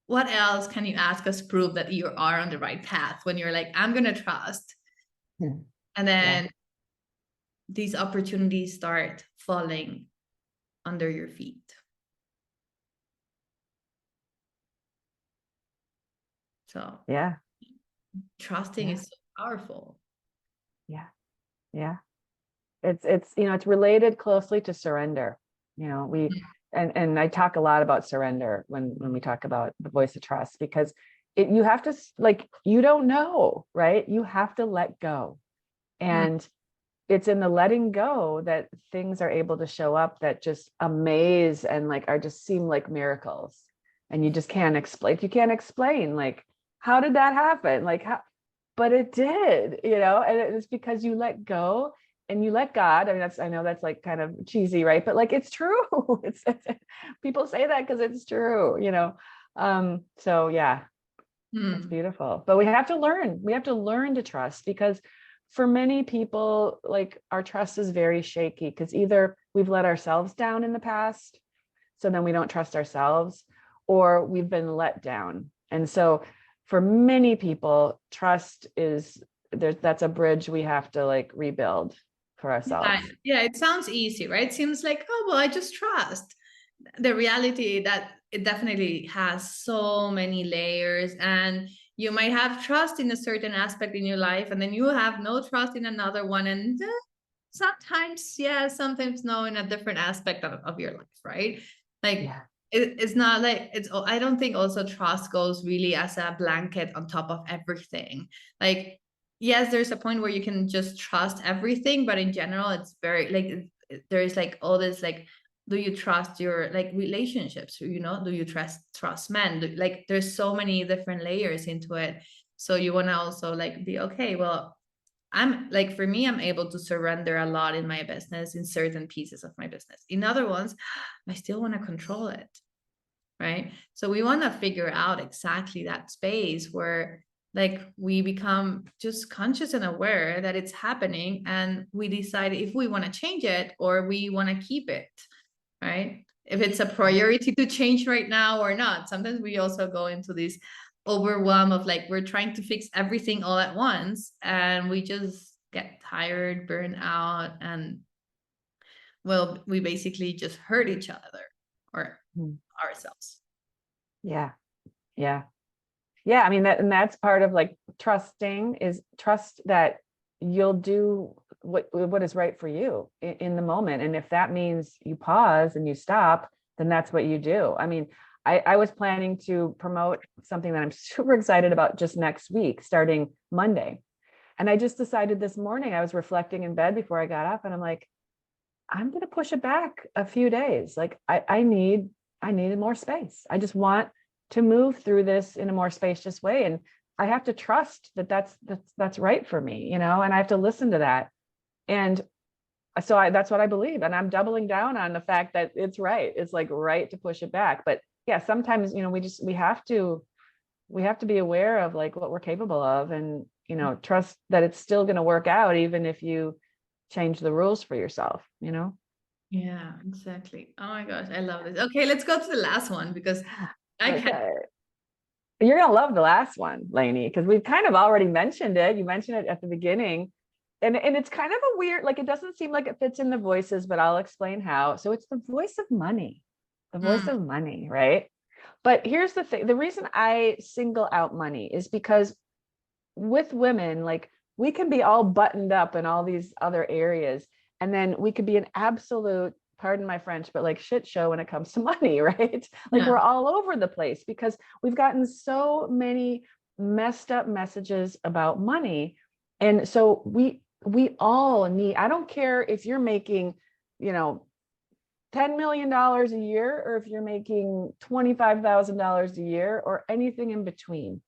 what else can you ask us prove that you are on the right path when you're like, I'm going to trust. And then these opportunities start falling under your feet. So trusting is so powerful. It's related closely to surrender. And I talk a lot about surrender when we talk about the voice of trust, because you have to, like, you don't know, right? You have to let go. And it's in the letting go that things are able to show up that just amaze and like seem like miracles. And you just can't explain. If you can't explain, like, how did that happen? Like, how? But it did, and it's because you let go and you let God. I mean, I know that's like kind of cheesy, right? But like, it's true. It's people say that because it's true, So yeah, it's beautiful. But we have to learn to trust, because for many people, like, our trust is very shaky because either we've let ourselves down in the past, so then we don't trust ourselves, or we've been let down. And so for many people, trust that's a bridge we have to like rebuild for ourselves. Yeah, it sounds easy, right? It seems like, oh, well, I just trust. The reality that it definitely has so many layers, and you might have trust in a certain aspect in your life, and then you have no trust in another one. And sometimes no in a different aspect of your life, right? Like, it's not like I don't think also trust goes really as a blanket on top of everything. Like, yes, there's a point where you can just trust everything, but in general, it's very like there's like all this like, do you trust your like relationships? You know, do you trust men? Like, there's so many different layers into it. So you want to also like be okay. Well, I'm like, for me, I'm able to surrender a lot in my business, in certain pieces of my business. In other ones, I still want to control it. Right. So we want to figure out exactly that space where like we become just conscious and aware that it's happening, and we decide if we want to change it or we want to keep it. Right. If it's a priority to change right now or not. Sometimes we also go into this overwhelm of like, we're trying to fix everything all at once, and we just get tired, burn out, and well, we basically just hurt each other or ourselves. Yeah. Yeah. Yeah. I mean, that's part of like trusting, is trust that you'll do what is right for you in the moment. And if that means you pause and you stop, then that's what you do. I mean, I was planning to promote something that I'm super excited about just next week, starting Monday. And I just decided this morning, I was reflecting in bed before I got up, and I'm like, I'm going to push it back a few days. Like I needed more space. I just want to move through this in a more spacious way. And I have to trust that that's right for me, you know, and I have to listen to that. And so that's what I believe. And I'm doubling down on the fact that it's right. It's like right to push it back. But yeah, sometimes, you know, we have to be aware of like what we're capable of, and, you know, trust that it's still going to work out, even if you change the rules for yourself, you know? Yeah, exactly. Oh my gosh, I love this. Okay, let's go to the last one because I can. Okay. You're going to love the last one, Leni, because we've kind of already mentioned it. You mentioned it at the beginning. And it's kind of a weird, like, it doesn't seem like it fits in the voices, but I'll explain how. So it's the voice of money, right? But here's the thing. The reason I single out money is because with women, like, we can be all buttoned up in all these other areas, and then we could be an absolute, pardon my French, but like shit show when it comes to money, right? Like, Yeah. we're all over the place because we've gotten so many messed up messages about money. And so we all need, I don't care if you're making, you know, $10 million a year, or if you're making $25,000 a year, or anything in between.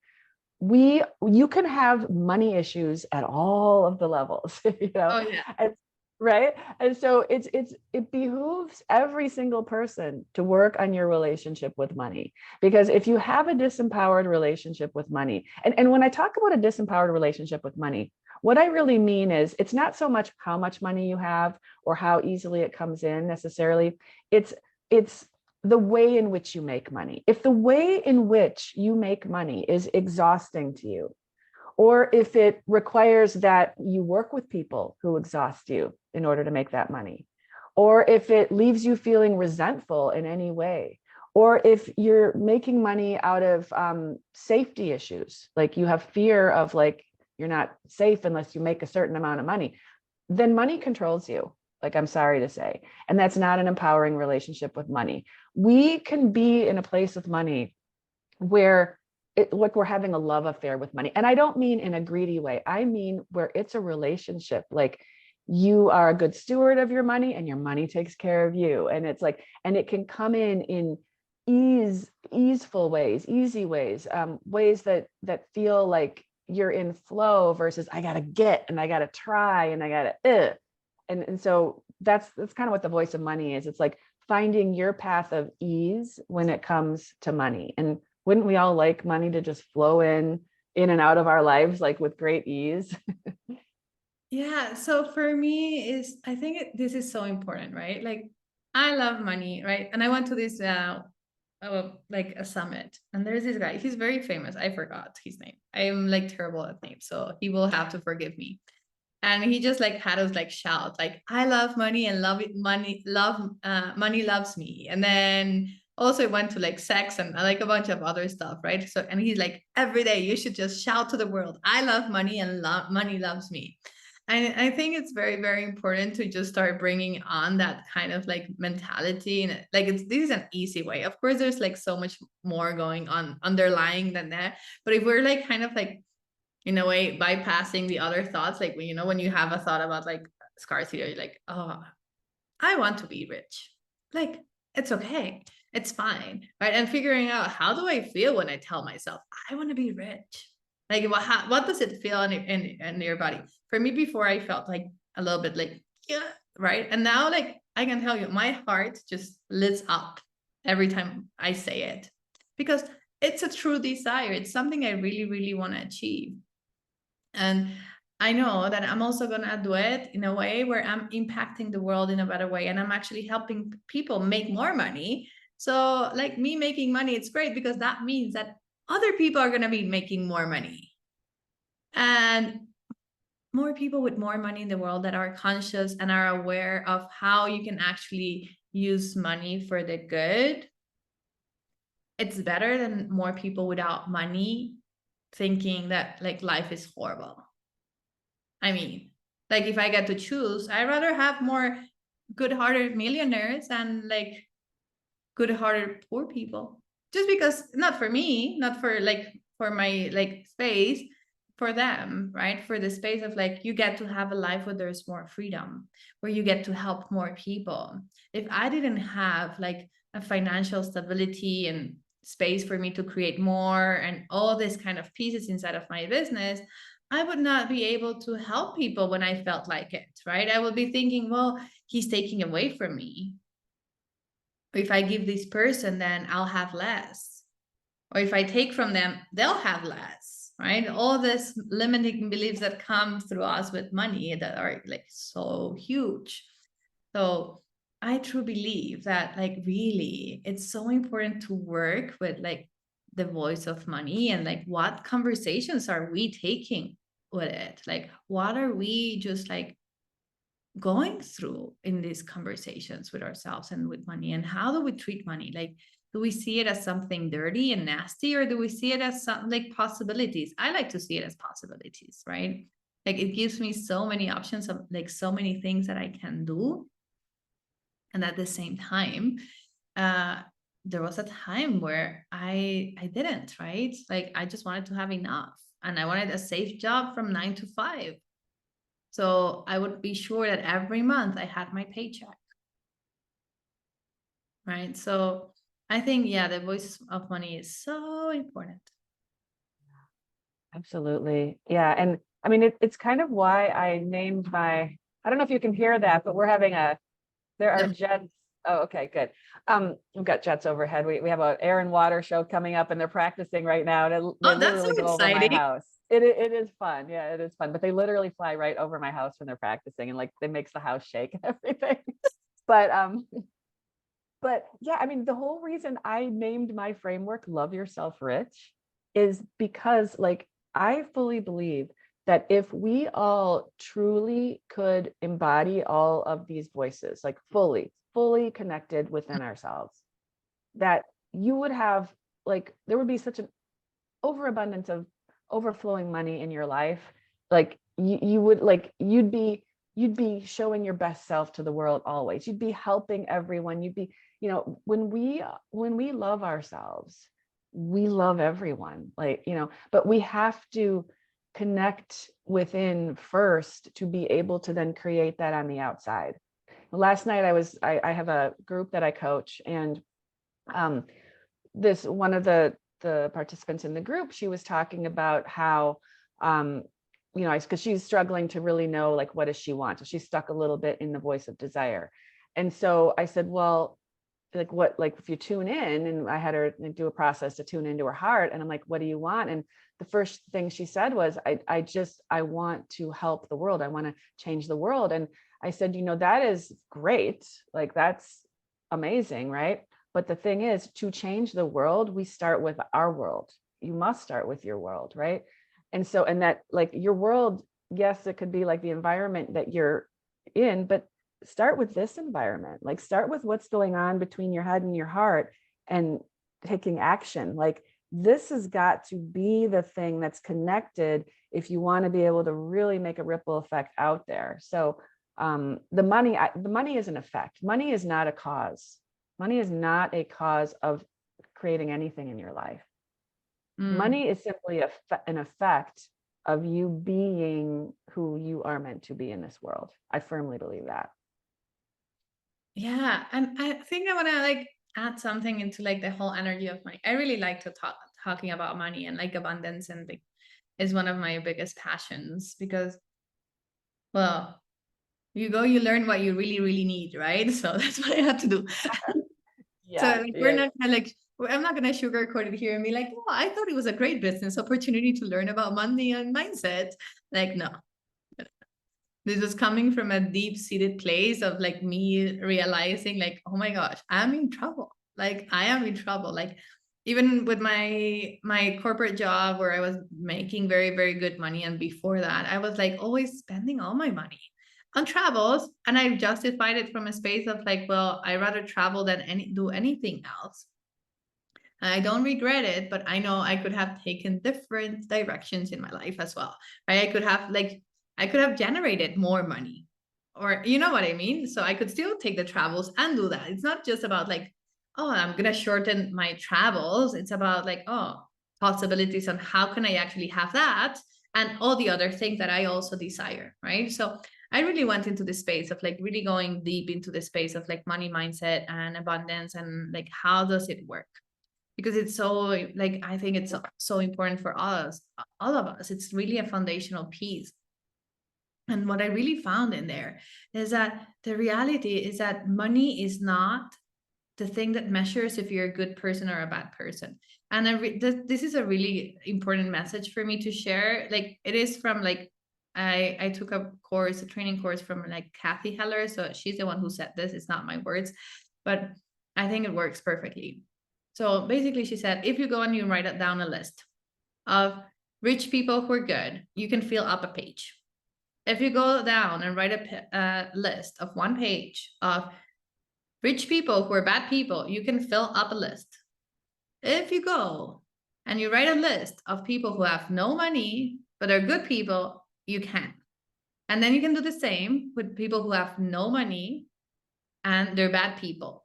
You can have money issues at all of the levels, you know. Oh yeah. And, right. And so it behooves every single person to work on your relationship with money, because if you have a disempowered relationship with money, and when I talk about a disempowered relationship with money, what I really mean is, it's not so much how much money you have or how easily it comes in necessarily. It's the way in which you make money. If the way in which you make money is exhausting to you, or if it requires that you work with people who exhaust you in order to make that money, or if it leaves you feeling resentful in any way, or if you're making money out of safety issues, like you have fear of like, you're not safe unless you make a certain amount of money, then money controls you. Like, I'm sorry to say. And that's not an empowering relationship with money. We can be in a place with money where like we're having a love affair with money. And I don't mean in a greedy way. I mean where it's a relationship. Like, you are a good steward of your money and your money takes care of you. And it's like, and it can come in easeful ways, easy ways, ways that feel like you're in flow, versus I gotta get, and I gotta try, and I gotta and so that's kind of what the voice of money is. It's like finding your path of ease when it comes to money. And wouldn't we all like money to just flow in and out of our lives, like with great ease? Yeah. So for me, I think this is so important, right? Like, I love money, right? And I went to this like a summit, and there's this guy. He's very famous. I forgot his name. I'm like terrible at names, so he will have to forgive me. And he just like had us like shout like, I love money and love it, money loves me. And then also it went to like sex and like a bunch of other stuff, right? So, and he's like, every day you should just shout to the world, I love money and money loves me. I think it's very, very important to just start bringing on that kind of like mentality. And like, this is an easy way. Of course, there's like so much more going on underlying than that. But if we're like kind of like, in a way, bypassing the other thoughts, like when, you know, when you have a thought about like scarcity, you're like, oh, I want to be rich. Like, it's okay. It's fine. Right. And figuring out, how do I feel when I tell myself I want to be rich? Like, what does it feel in your body? For me, before, I felt like a little bit like, yeah, right. And now, like, I can tell you, my heart just lights up every time I say it, because it's a true desire. It's something I really, really want to achieve. And I know that I'm also going to do it in a way where I'm impacting the world in a better way. And I'm actually helping people make more money. So, like, me making money, it's great, because that means that other people are going to be making more money. And more people with more money in the world that are conscious and are aware of how you can actually use money for the good. It's better than more people without money thinking that like life is horrible. I mean, like, if I get to choose, I'd rather have more good-hearted millionaires and like good-hearted poor people. Just because, not for me, not for like for my like space, for them, right? For the space of like, you get to have a life where there's more freedom, where you get to help more people. If I didn't have like a financial stability and space for me to create more and all this kind of pieces inside of my business, I would not be able to help people when I felt like it, right? I would be thinking, well, he's taking away from me. If I give this person, then I'll have less. Or if I take from them, they'll have less, right? All this limiting beliefs that come through us with money that are like so huge. So I truly believe that like really it's so important to work with like the voice of money, and like what conversations are we taking with it? Like what are we just like going through in these conversations with ourselves and with money, and how do we treat money? Like, do we see it as something dirty and nasty, or do we see it as some like possibilities? I like to see it as possibilities, right? Like, it gives me so many options of like so many things that I can do. And at the same time, uh there was a time where I didn't, right? Like, I just wanted to have enough, and I wanted a safe job from 9 to 5. So I would be sure that every month I had my paycheck, right? So I think, yeah, the voice of money is so important. Absolutely. Yeah. And I mean, it's kind of why I named my, I don't know if you can hear that, but there are No. jets. Oh, okay, good. We've got jets overhead. We have an air and water show coming up, and they're practicing right now. And they Oh, that's so literally go over my exciting. house. It is fun. Yeah, it is fun. But they literally fly right over my house when they're practicing, and like it makes the house shake and everything. But yeah, I mean, the whole reason I named my framework Love Yourself Rich is because like I fully believe that if we all truly could embody all of these voices, like fully connected within ourselves, that you would have like there would be such an overabundance of overflowing money in your life. Like you would like you'd be showing your best self to the world always. You'd be helping everyone. You'd be, you know, when we love ourselves, we love everyone. Like, you know, but we have to connect within first to be able to then create that on the outside. Last night I have a group that I coach, and this one of the participants in the group, she was talking about how you know, because she's struggling to really know like what does she want. So she's stuck a little bit in the voice of desire. And so I said, well, like what, like if you tune in, and I had her do a process to tune into her heart, and I'm like, what do you want? And the first thing she said was, I want to help the world. I want to change the world. And I said, you know, that is great. Like that's amazing, right? But the thing is, to change the world, we start with our world. You must start with your world, right? And so, and that like your world, yes, it could be like the environment that you're in, but start with this environment. Like start with what's going on between your head and your heart and taking action. Like this has got to be the thing that's connected if you want to be able to really make a ripple effect out there. So the money is an effect. Money is not a cause. Money is not a cause of creating anything in your life. Money is simply an effect of you being who you are meant to be in this world. I firmly believe that. Yeah, and I think I want to like add something into like the whole energy of money. I really like to talking about money, and like abundance and like is one of my biggest passions, because, well, you go, you learn what you really, really need, right? So that's what I had to do. So Yeah, like, we're yeah. not gonna like, I'm not gonna sugarcoat it here and be like, oh, I thought it was a great business opportunity to learn about money and mindset. Like, no, this was coming from a deep-seated place of like me realizing like, oh my gosh, I'm in trouble. Like I am in trouble. Like even with my corporate job where I was making very, very good money, and before that, I was like always spending all my money on travels, and I justified it from a space of like, well, I rather travel than do anything else. And I don't regret it, but I know I could have taken different directions in my life as well. Right? I could have generated more money. Or you know what I mean? So I could still take the travels and do that. It's not just about like, oh, I'm gonna shorten my travels. It's about like, oh, possibilities on how can I actually have that and all the other things that I also desire, right? So I really went into the space of like really going deep into the space of like money mindset and abundance, and like how does it work? Because it's so like, I think it's so important for us, all of us. It's really a foundational piece. And what I really found in there is that the reality is that money is not the thing that measures if you're a good person or a bad person. And this is a really important message for me to share. Like it is from like, I took a course, a training course from like Kathy Heller. So she's the one who said this. It's not my words, but I think it works perfectly. So basically she said, if you go and you write it down a list of rich people who are good, you can fill up a page. If you go down and write a list of one page of rich people who are bad people, you can fill up a list. If you go and you write a list of people who have no money but are good people, you can. And then you can do the same with people who have no money and they're bad people.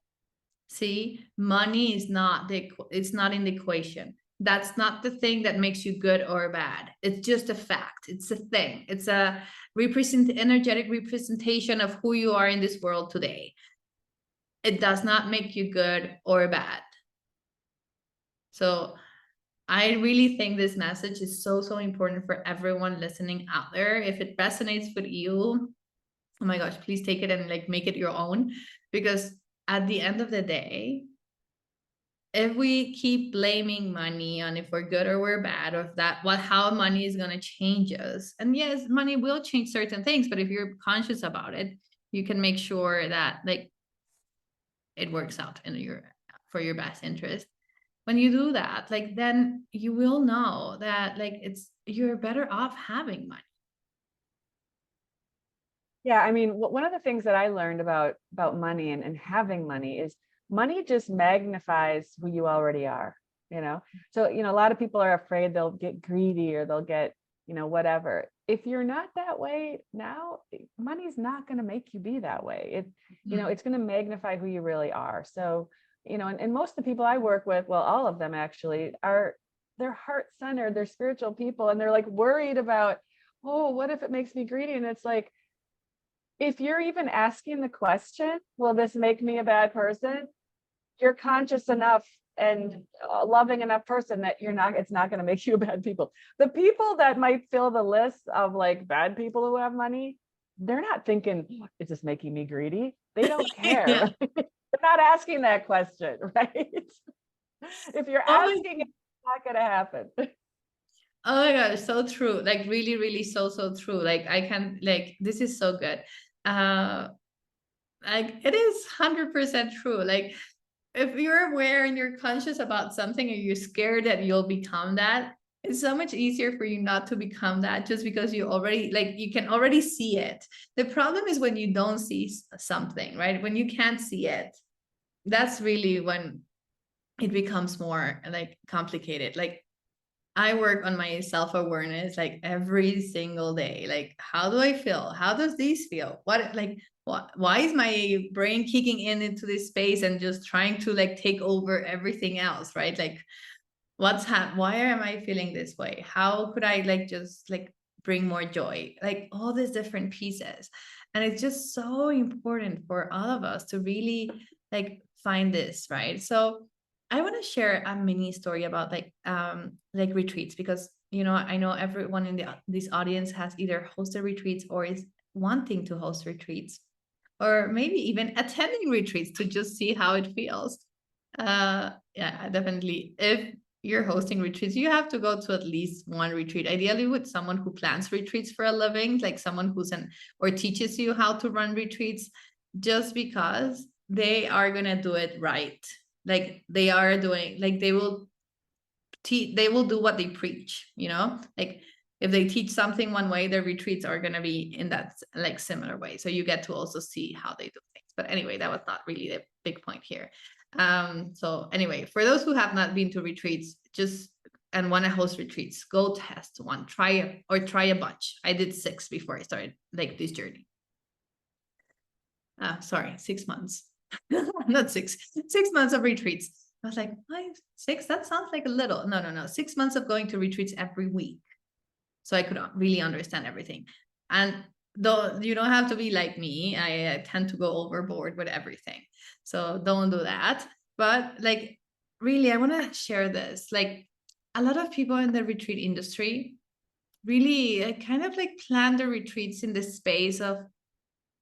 See, money is not it's not in the equation. That's not the thing that makes you good or bad. It's just a fact. It's a thing. It's a energetic representation of who you are in this world today. It does not make you good or bad. So I really think this message is so, so important for everyone listening out there. If it resonates with you, oh my gosh, please take it and like make it your own. Because at the end of the day, if we keep blaming money on if we're good or we're bad, or if that how money is going to change us, and yes, money will change certain things, but if you're conscious about it, you can make sure that like it works out in for your best interest. When you do that, like then you will know that like you're better off having money. Yeah, I mean, one of the things that I learned about money and having money is money just magnifies who you already are, you know? So, a lot of people are afraid they'll get greedy or they'll get, whatever. If you're not that way now, money's not going to make you be that way. It's going to magnify who you really are. So, and most of the people I work with, well, all of them actually they're heart-centered, they're spiritual people, and they're like worried about, oh, what if it makes me greedy? And it's like, if you're even asking the question, will this make me a bad person? You're conscious enough and a loving enough person that it's not going to make you a bad people. The people that might fill the list of like bad people who have money, they're not thinking, is this making me greedy? They don't care. Yeah. They're not asking that question, right? If you're asking, it's not going to happen. Oh my gosh, so true. Like really, really so, so true. Like I can like this is so good. Like it is 100% true. Like if you're aware and you're conscious about something and you're scared that you'll become that, it's so much easier for you not to become that, just because you already like you can already see it. The problem is when you don't see something, right? When you can't see it, that's really when it becomes more like complicated. Like I work on my self-awareness like every single day. Like, how do I feel? How does this feel? Why is my brain kicking into this space and just trying to like take over everything else, right? Like, why am I feeling this way? How could I like just like bring more joy? Like all these different pieces. And it's just so important for all of us to really like find this, right? So I want to share a mini story about like retreats, because I know everyone in this audience has either hosted retreats or is wanting to host retreats, or maybe even attending retreats to just see how it feels. Yeah, definitely. If you're hosting retreats, you have to go to at least one retreat, ideally with someone who plans retreats for a living, like someone who's or teaches you how to run retreats, just because they are going to do it right. Like they are doing, like they will do what they preach, like if they teach something one way, their retreats are going to be in that like similar way. So you get to also see how they do things. But anyway, that was not really the big point here. So anyway, for those who have not been to retreats and want to host retreats, go test one, try a bunch. I did 6 before I started like this journey. Sorry, 6 months. Not 6 months of retreats. I was like, 6? That sounds like a little. No. 6 months of going to retreats every week, so I could really understand everything. And though you don't have to be like me, I tend to go overboard with everything, so don't do that. But like, really, I want to share this. Like, a lot of people in the retreat industry really kind of like plan the retreats in the space of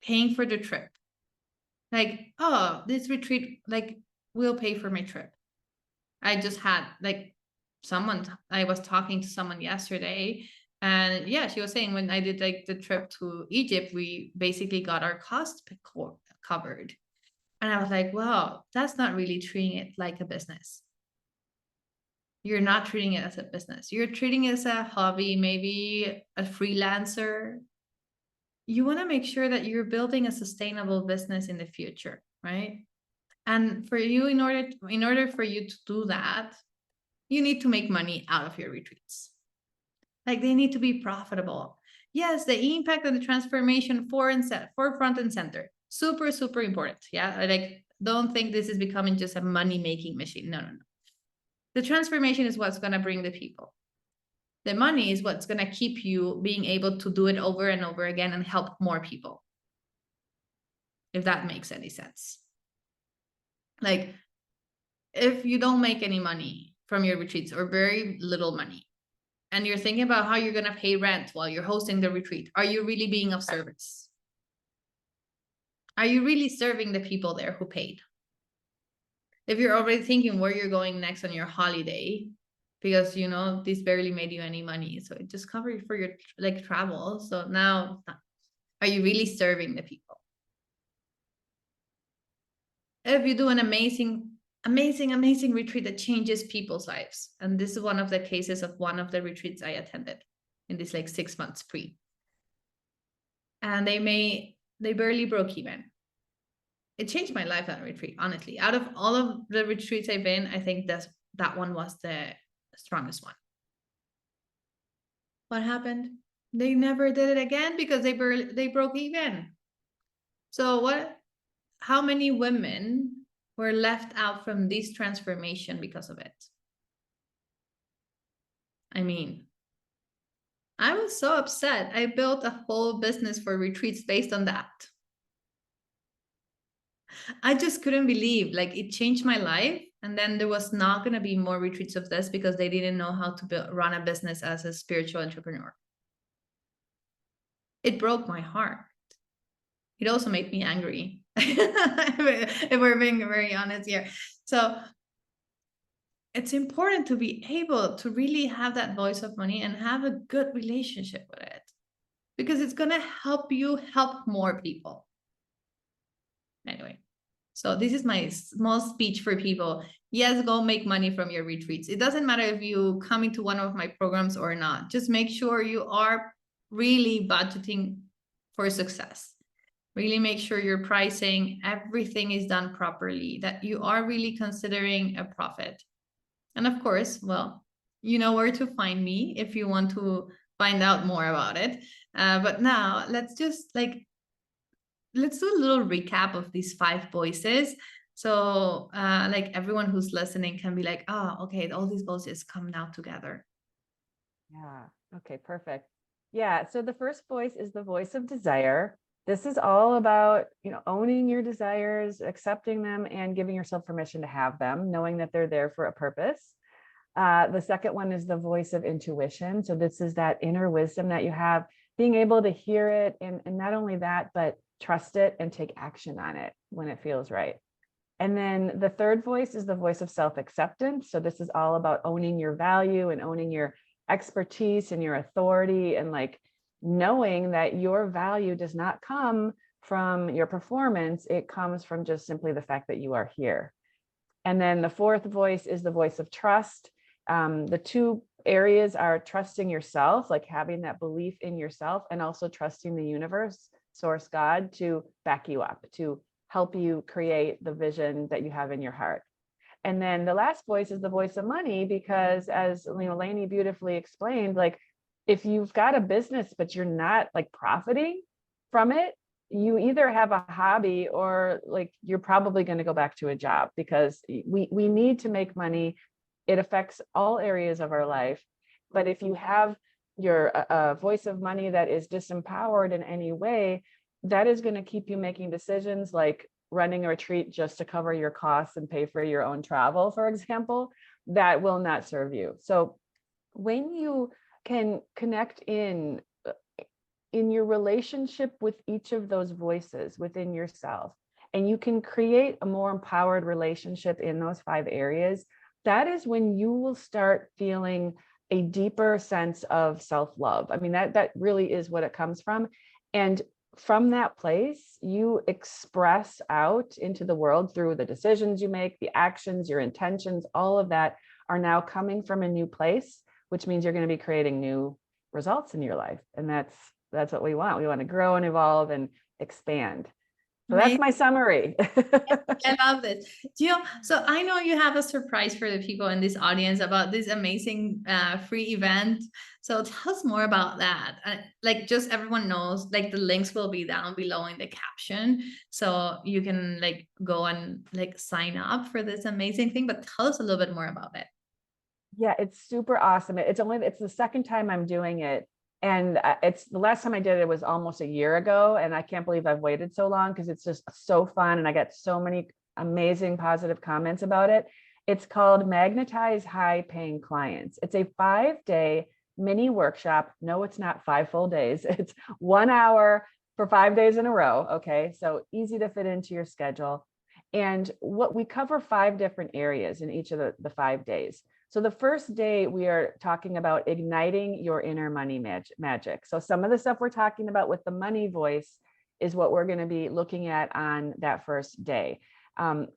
paying for the trip. Like, oh, this retreat like will pay for my trip. I just had like I was talking to someone yesterday, and yeah, she was saying when I did like the trip to Egypt, we basically got our cost covered. And I was like, wow, that's not really treating it like a business. You're not treating it as a business. You're treating it as a hobby, maybe a freelancer. You want to make sure that you're building a sustainable business in the future, right? And for you, in order for you to do that, you need to make money out of your retreats. Like, they need to be profitable. Yes, the impact and the transformation forefront and center. Super, super important. Yeah. Like, don't think this is becoming just a money-making machine. No. The transformation is what's going to bring the people. The money is what's going to keep you being able to do it over and over again and help more people. If that makes any sense. Like, if you don't make any money from your retreats, or very little money, and you're thinking about how you're going to pay rent while you're hosting the retreat, are you really being of service? Are you really serving the people there who paid? If you're already thinking where you're going next on your holiday, because this barely made you any money, so it just covered for your like travel, so now are you really serving the people? If you do an amazing retreat that changes people's lives, and this is one of the cases of one of the retreats I attended in this like 6 months pre, and they barely broke even. It changed my life, that retreat, honestly. Out of all of the retreats I've been, I think that one was the strongest one. What happened? They never did it again because they broke even. So how many women were left out from this transformation because of it? I mean, I was so upset. I built a whole business for retreats based on that. I just couldn't believe, like, it changed my life. And then there was not going to be more retreats of this because they didn't know how to run a business as a spiritual entrepreneur. It broke my heart. It also made me angry, if we're being very honest here. So it's important to be able to really have that voice of money and have a good relationship with it, because it's going to help you help more people. Anyway, so this is my small speech for people. Yes, go make money from your retreats. It doesn't matter if you come into one of my programs or not. Just make sure you are really budgeting for success. really make sure your pricing, everything is done properly, that you are really considering a profit. And of course, well, you know where to find me if you want to find out more about it. But now let's just let's do a little recap of these 5 voices. So like everyone who's listening can be like, oh, okay, all these voices come now together. Yeah. Okay, perfect. Yeah. So the first voice is the voice of desire. This is all about, owning your desires, accepting them, and giving yourself permission to have them, knowing that they're there for a purpose. The second one is the voice of intuition. So this is that inner wisdom that you have, being able to hear it, and not only that, but trust it and take action on it when it feels right. And then the third voice is the voice of self-acceptance. So this is all about owning your value and owning your expertise and your authority, and like knowing that your value does not come from your performance. It comes from just simply the fact that you are here. And then the fourth voice is the voice of trust. The two areas are trusting yourself, like having that belief in yourself, and also trusting the universe, source, God, to back you up, to help you create the vision that you have in your heart. And then the last voice is the voice of money, because as Leni beautifully explained, like if you've got a business, but you're not like profiting from it, you either have a hobby or like you're probably going to go back to a job, because we need to make money. It affects all areas of our life. But if you have your voice of money that is disempowered in any way, that is going to keep you making decisions like running a retreat just to cover your costs and pay for your own travel, for example, that will not serve you. So when you can connect in your relationship with each of those voices within yourself, and you can create a more empowered relationship in those 5 areas, that is when you will start feeling a deeper sense of self-love. I mean, that really is what it comes from. And from that place, you express out into the world through the decisions you make, the actions, your intentions, all of that are now coming from a new place, which means you're going to be creating new results in your life. And that's what we want. We want to grow and evolve and expand. So that's my summary. I love this. Jill, so I know you have a surprise for the people in this audience about this amazing free event. So tell us more about that. Like just everyone knows, like the links will be down below in the caption. So you can like go and like sign up for this amazing thing, but tell us a little bit more about it. Yeah, it's super awesome. It's the second time I'm doing it. And it's the last time I did it was almost a year ago. And I can't believe I've waited so long, because it's just so fun. And I got so many amazing positive comments about it. It's called Magnetize High Paying Clients. It's a 5-day mini workshop. No, it's not 5 full days. It's 1 hour for 5 days in a row. Okay. So easy to fit into your schedule. And what we cover 5 different areas in each of the 5 days. So the first day we are talking about igniting your inner money magic. So some of the stuff we're talking about with the money voice is what we're going to be looking at on that first day.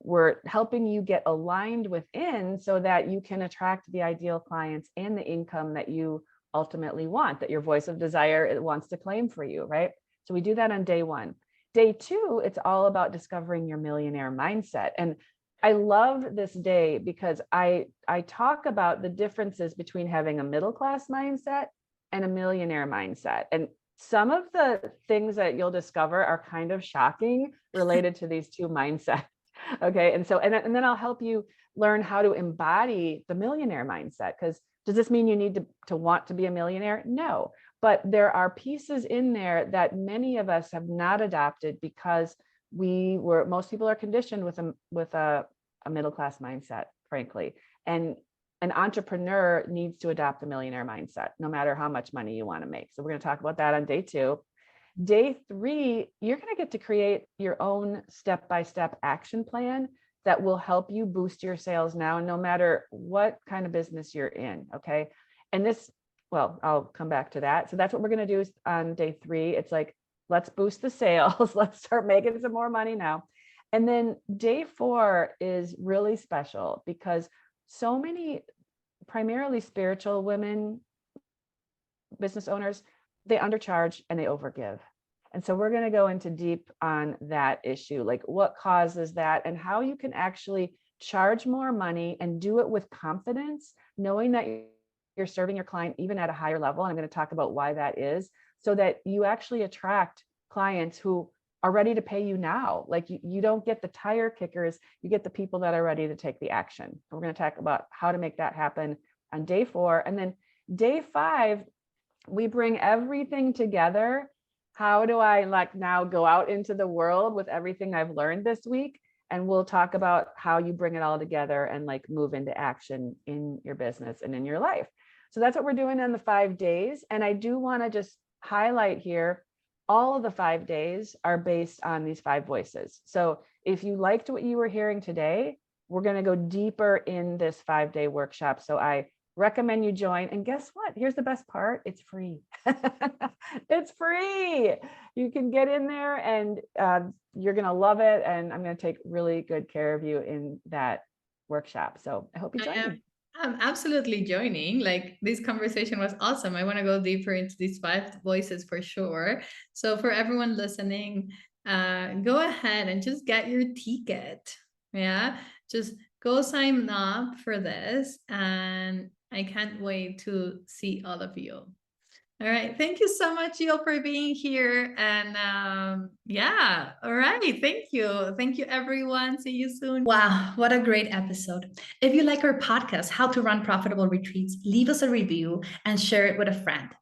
We're helping you get aligned within so that you can attract the ideal clients and the income that you ultimately want, that your voice of desire wants to claim for you, right? So we do that on day 1. Day 2, it's all about discovering your millionaire mindset. And I love this day because I talk about the differences between having a middle class mindset and a millionaire mindset. And some of the things that you'll discover are kind of shocking related to these 2 mindsets. Okay. And so, and then I'll help you learn how to embody the millionaire mindset. Because does this mean you need to want to be a millionaire? No, but there are pieces in there that many of us have not adopted because most people are conditioned with a middle-class mindset, frankly. And an entrepreneur needs to adopt the millionaire mindset, no matter how much money you want to make. So we're going to talk about that on day 2. Day 3, you're going to get to create your own step-by-step action plan that will help you boost your sales now, no matter what kind of business you're in. Okay. And I'll come back to that. So that's what we're going to do on day 3. It's like, let's boost the sales. Let's start making some more money now. And then day 4 is really special because so many primarily spiritual women, business owners, they undercharge and they overgive. And so we're going to go into deep on that issue, like what causes that and how you can actually charge more money and do it with confidence, knowing that you're serving your client even at a higher level. And I'm going to talk about why that is, so that you actually attract clients who are ready to pay you now. Like you don't get the tire kickers, you get the people that are ready to take the action. And we're going to talk about how to make that happen on day 4. And then day 5, we bring everything together. How do I like now go out into the world with everything I've learned this week? And we'll talk about how you bring it all together and like move into action in your business and in your life. So that's what we're doing in the 5 days. And I do want to just highlight here, all of the 5 days are based on these 5 voices. So if you liked what you were hearing today, we're going to go deeper in this 5-day workshop. So I recommend you join. And guess what? Here's the best part. It's free. It's free. You can get in there and you're going to love it. And I'm going to take really good care of you in that workshop. So I hope you join me. I'm absolutely joining. Like, this conversation was awesome. I want to go deeper into these 5 voices for sure. So for everyone listening, go ahead and just get your ticket. Yeah, just go sign up for this. And I can't wait to see all of you. All right. Thank you so much, Jill, for being here. And yeah, all right. Thank you. Thank you, everyone. See you soon. Wow, what a great episode. If you like our podcast, How to Run Profitable Retreats, leave us a review and share it with a friend.